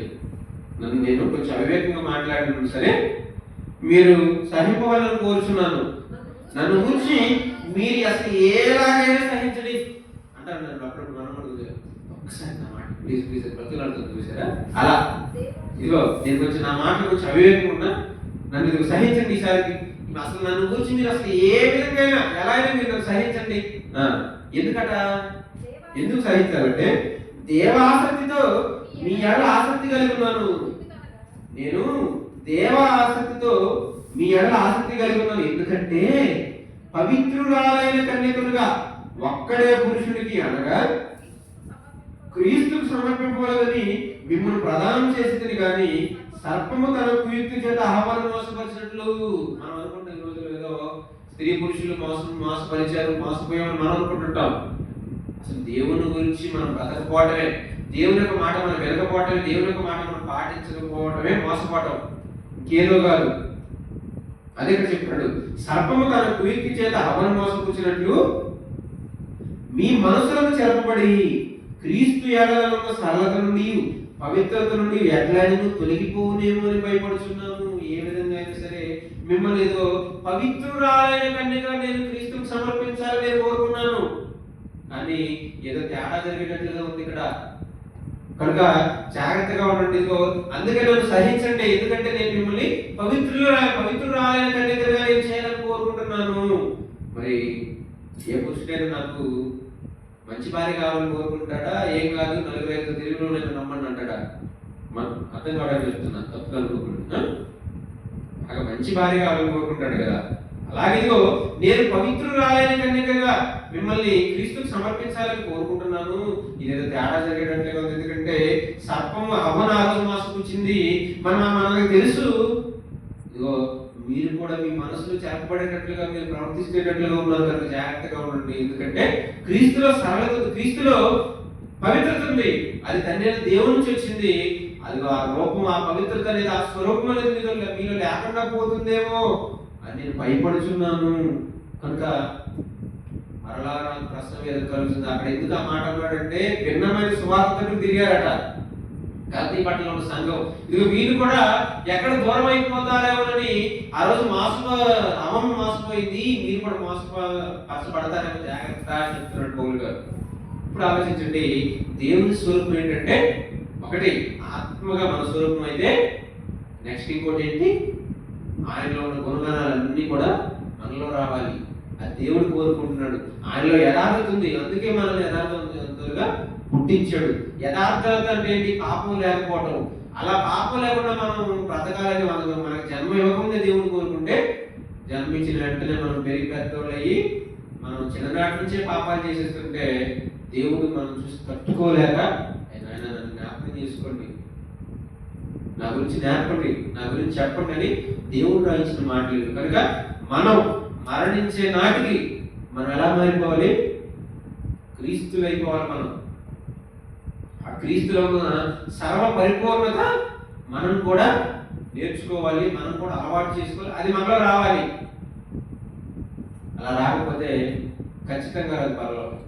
నేను కొంచెం అవివేకంగా మాట్లాడను సరే, మీరు సహింపవాలని కోరుచున్నాను. నన్ను గురించి మీరు అసలు ఎలాగైనా సహించండి అంటారు. నన్ను అప్పుడు మనం ఒకసారి నా మాట ప్లీజ్ ప్లీజ్ బ్రతులాడుతుంది చూసారా? అలా ఇదిగో నేను కొంచెం నా మాటలు కొంచెం అవివేకంగా ఉన్నా నన్ను ఇది సహించండి ఈసారికి. అసలు నన్ను గురించి మీరు అసలు ఏ విధంగా ఎలా అయినా మీరు నన్ను సహించండి. ఎందుకు సహించాలంటే దేవాసక్తితో మీ ఎడల ఆసక్తి కలిగి ఉన్నాను. నేను దేవాసక్తితో మీ ఎడల ఆసక్తి కలిగి ఉన్నాను. ఎందుకంటే పవిత్రురాలైన కన్యకలుగా ఒక్కడే పురుషుడికి అనగా క్రీస్తుకు సమర్పింపవలదని మిమ్మల్ని ప్రదానం చేసింది కానీ సర్పము తన కుయుక్తి చేత ఆహ్వానం మోసపరిచినట్లు. మనం అనుకుంటాం ఈ రోజుల్లో ఏదో స్త్రీ పురుషులు మోసపరిచారు, మోసపోయామని మనం అనుకుంటుంటాం. అసలు దేవుని గురించి మనం బ్రతకపోవటమే, దేవుని యొక్క మాట మనం వినకపోవటమే, దేవుని యొక్క మాట మనం పాటించకపోవటమే మోసపోవటం, ఇంకేదో కాదు. అదే ఇక్కడ చెప్పాడు, సర్పము తన కుయుక్తి చేత ఆహ్వానం మోసపుచ్చినట్లు మీ మనసులను చెరపబడి క్రీస్తు యేడల సరళత నుండి పవిత్రత నుండి ఎట్లయినా తొలగిపోనేమో అని భయపడుచున్నాను. ఏ విధంగా అయినా సరే మిమ్మల్ని ఏదో పవిత్రురాలైన కన్యగా నేను క్రీస్తుకు సమర్పించాలని నేను కోరుకున్నాను, కానీ ఏదో తేడా జరిగేటట్లుగా ఉంది ఇక్కడ. కనుక జాగ్రత్తగా ఉండండి. అందుకే నన్ను సహించండి, ఎందుకంటే నేను మిమ్మల్ని పవిత్రురాలైన కన్యకగా నేను చేయాలని కోరుకుంటున్నాను. మరి ఏ పురుషుడైనా నాకు మంచి భార్య కావాలని కోరుకుంటాడా? ఏం కాదు 4-5 తెలుగులో నేను నమ్మని అంటాడా? అర్థం కావడానికి చెప్తున్నా, తప్పుగా అనుకోకుండా. బాగా మంచి భార్య కావాలని కోరుకుంటాడు కదా. అలాగే నేను పవిత్రురాలైన కన్యకగా మిమ్మల్ని క్రీస్తుకు సమర్పించాలని కోరుకుంటున్నాను. ఇదేదో తేడా జరిగేటట్లుగా ఉంది. ఎందుకంటే సర్పము అవ్వను ఆ రోజు మోసపుచ్చింది. మనకు తెలుసు. ఇదిగో మీరు కూడా మీ మనసులో చేపబడేటట్లుగా మీరు ప్రవర్తిస్తేటట్లుగా ఉన్నారు కనుక జాగ్రత్తగా ఉండండి. ఎందుకంటే క్రీస్తులో సరళత, క్రీస్తులో పవిత్రత ఉంది. అది తండ్రి దేవుడి నుంచి వచ్చింది. అది ఆ రూపం, ఆ పవిత్రత అనేది, ఆ స్వరూపం అనేది మీలో లేకుండా పోతుందేమో అని నేను భయపడుచున్నాను. కనుక మరలా నాకు ప్రశ్న మీద కలుగుతుంది. అక్కడ ఎందుకు ఆ మాట అన్నాడంటే భిన్నమైన సువార్తకు తిరిగారట గల్తీ పట్టణంలో ఉన్న సంఘం. ఇది వీళ్ళు కూడా ఎక్కడ దూరం అయిపోతారేమోనని ఆ రోజు అమం మోసపోయింది, మీరు కూడా మోసపడతారేమో జాగ్రత్త అని చెప్తున్నాడు పౌలు గారు. ఇప్పుడు ఆలోచించండి, దేవుని స్వరూపం ఏంటంటే ఒకటి ఆత్మగా మన స్వరూపం అయితే, నెక్స్ట్ ఇంకోటి ఏంటి, ఆయనలో ఉన్న గుణగణాలన్నీ కూడా మనలో రావాలి. అది దేవుడు కోరుకుంటున్నాడు. ఆయనలో యథార్థత ఉంది, అందుకే మనల్ని యథార్థవంతులుగా పుట్టించాడు. యథార్థత అంటే ఏంటి? పాపం లేకపోవటం. అలా పాపం లేకుండా మనం బ్రతకాలని మనకు జన్మ ఇవ్వకుండా దేవుడు కోరుకుంటే, జన్మించిన వెంటనే మనం పెరిగి పెద్దోళ్ళు అయ్యి మనం చిన్ననాటి నుంచే పాపాలు చేసేస్తుంటే దేవుడు మనం చూసి తట్టుకోలేక ఆయన నన్ను జ్ఞాపకం చేసుకోండి, నా గురించి నేర్పండి, నా గురించి చెప్పండి అని దేవుడు రాయించిన మాటలు. కనుక మనం మరణించే నాటికి మనం ఎలా మారిపోవాలి? క్రీస్తులు అయిపోవాలి. మనం ఆ క్రీస్తులో ఉన్న సర్వ పరిపూర్ణత మనం కూడా నేర్చుకోవాలి, మనం కూడా అలవాటు చేసుకోవాలి, అది మనలో రావాలి. అలా రాకపోతే ఖచ్చితంగా అది పరలోకం.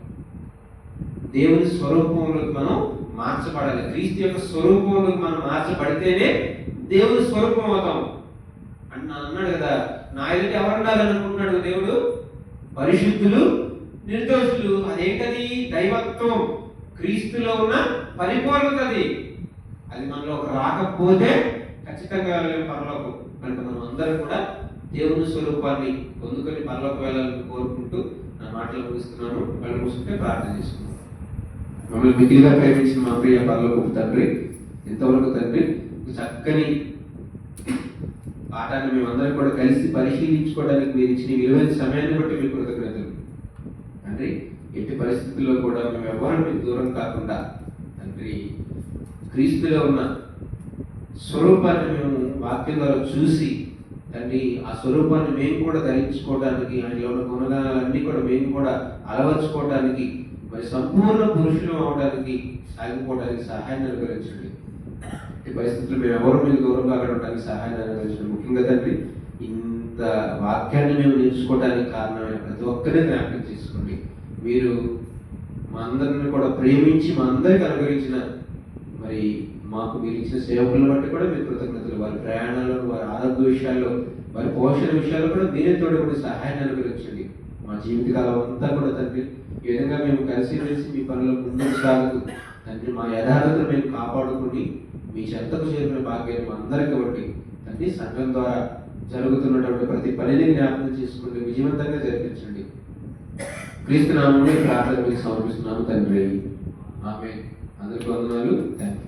దేవుని స్వరూపంలోకి మనం మార్చబడాలి. క్రీస్తు యొక్క స్వరూపంలోకి మనం మార్చబడితేనే దేవుని స్వరూపం అవుతాం. అన్నాడు కదా, నా ఎదుట ఎవరున్నారు అనుకుంటున్నాడు దేవుడు? పరిశుద్ధులు, నిర్దోషులు. అదేంటది? దైవత్వం, క్రీస్తులో ఉన్న పరిపూర్ణత. అది మనలో రాకపోతే ఖచ్చితంగా పరలోకం. కనుక మనం అందరం కూడా దేవుని స్వరూపాన్ని పొందుకొని పరలోకం వెళ్ళాలని కోరుకుంటూ నా మాటలు ముగిస్తున్నాను. వాళ్ళు మూసుకుంటే ప్రార్థన చేసుకున్నాను. మమ్మల్ని మిగిలిగా ప్రేమించిన మా ప్రియ పరలోకపు తండ్రి, ఇంతవరకు తండ్రి చక్కని పాఠాన్ని మేమందరం కూడా కలిసి పరిశీలించుకోవడానికి మీరు ఇచ్చిన విలువైన సమయాన్ని బట్టి మీకు కృతజ్ఞతలు తండ్రి. ఎట్టి పరిస్థితుల్లో కూడా మేము ఎవరు మీకు దూరం కాకుండా తండ్రి క్రీస్తులో ఉన్న స్వరూపాన్ని మేము వాక్యం ద్వారా చూసి తండ్రి ఆ స్వరూపాన్ని మేము కూడా ధరించుకోవడానికి, ఆయనలో ఉన్న గుణగాలన్నీ కూడా మేము కూడా అలవర్చుకోవడానికి, మరి సంపూర్ణ పురుషులు అవడానికి, సాగిపోవడానికి సహాయాన్ని అనుగ్రహించండి. ఈ పరిస్థితుల్లో మేము ఎవరు మీకు దూరం కావడానికి సహాయాన్ని అనుగ్రహించండి. ముఖ్యంగా తండ్రి ఇంత వాక్యాన్ని మేము నేర్చుకోవడానికి కారణమైన ప్రతి ఒక్కరిని జ్ఞాపకం చేసుకోండి. మీరు మా అందరిని కూడా ప్రేమించి మా అందరికి అనుగ్రహించిన మరి మాకు మీరు ఇచ్చిన సేవకులను బట్టి కూడా మీరు కృతజ్ఞతలు. వారి ప్రయాణాల్లో, వారి ఆరోగ్య విషయాల్లో, వారి పోషణ విషయాల్లో కూడా మీరే తోడుపడి సహాయాన్ని అనుగ్రహించండి. మా జీవితకాలం అంతా కూడా తండ్రి ఈ విధంగా మేము కలిసి మీ పనులు ముందుకు సాగుతూ తండ్రి మా యథార్థతను మేము కాపాడుకుని మీ చెంతకు చేరిన భాగ్యాన్ని మా అందరికీ బట్టి తండ్రి సంఘం ద్వారా జరుగుతున్నటువంటి ప్రతి పనిని జ్ఞాపకం చేసుకుంటూ విజయవంతంగా జరిపించండి. క్రీస్తు నామములో ప్రార్థన మీకు సమర్పిస్తున్నాము తండ్రి. ఆమేన్. అందరికీ వందనాలు. థాంక్యూ.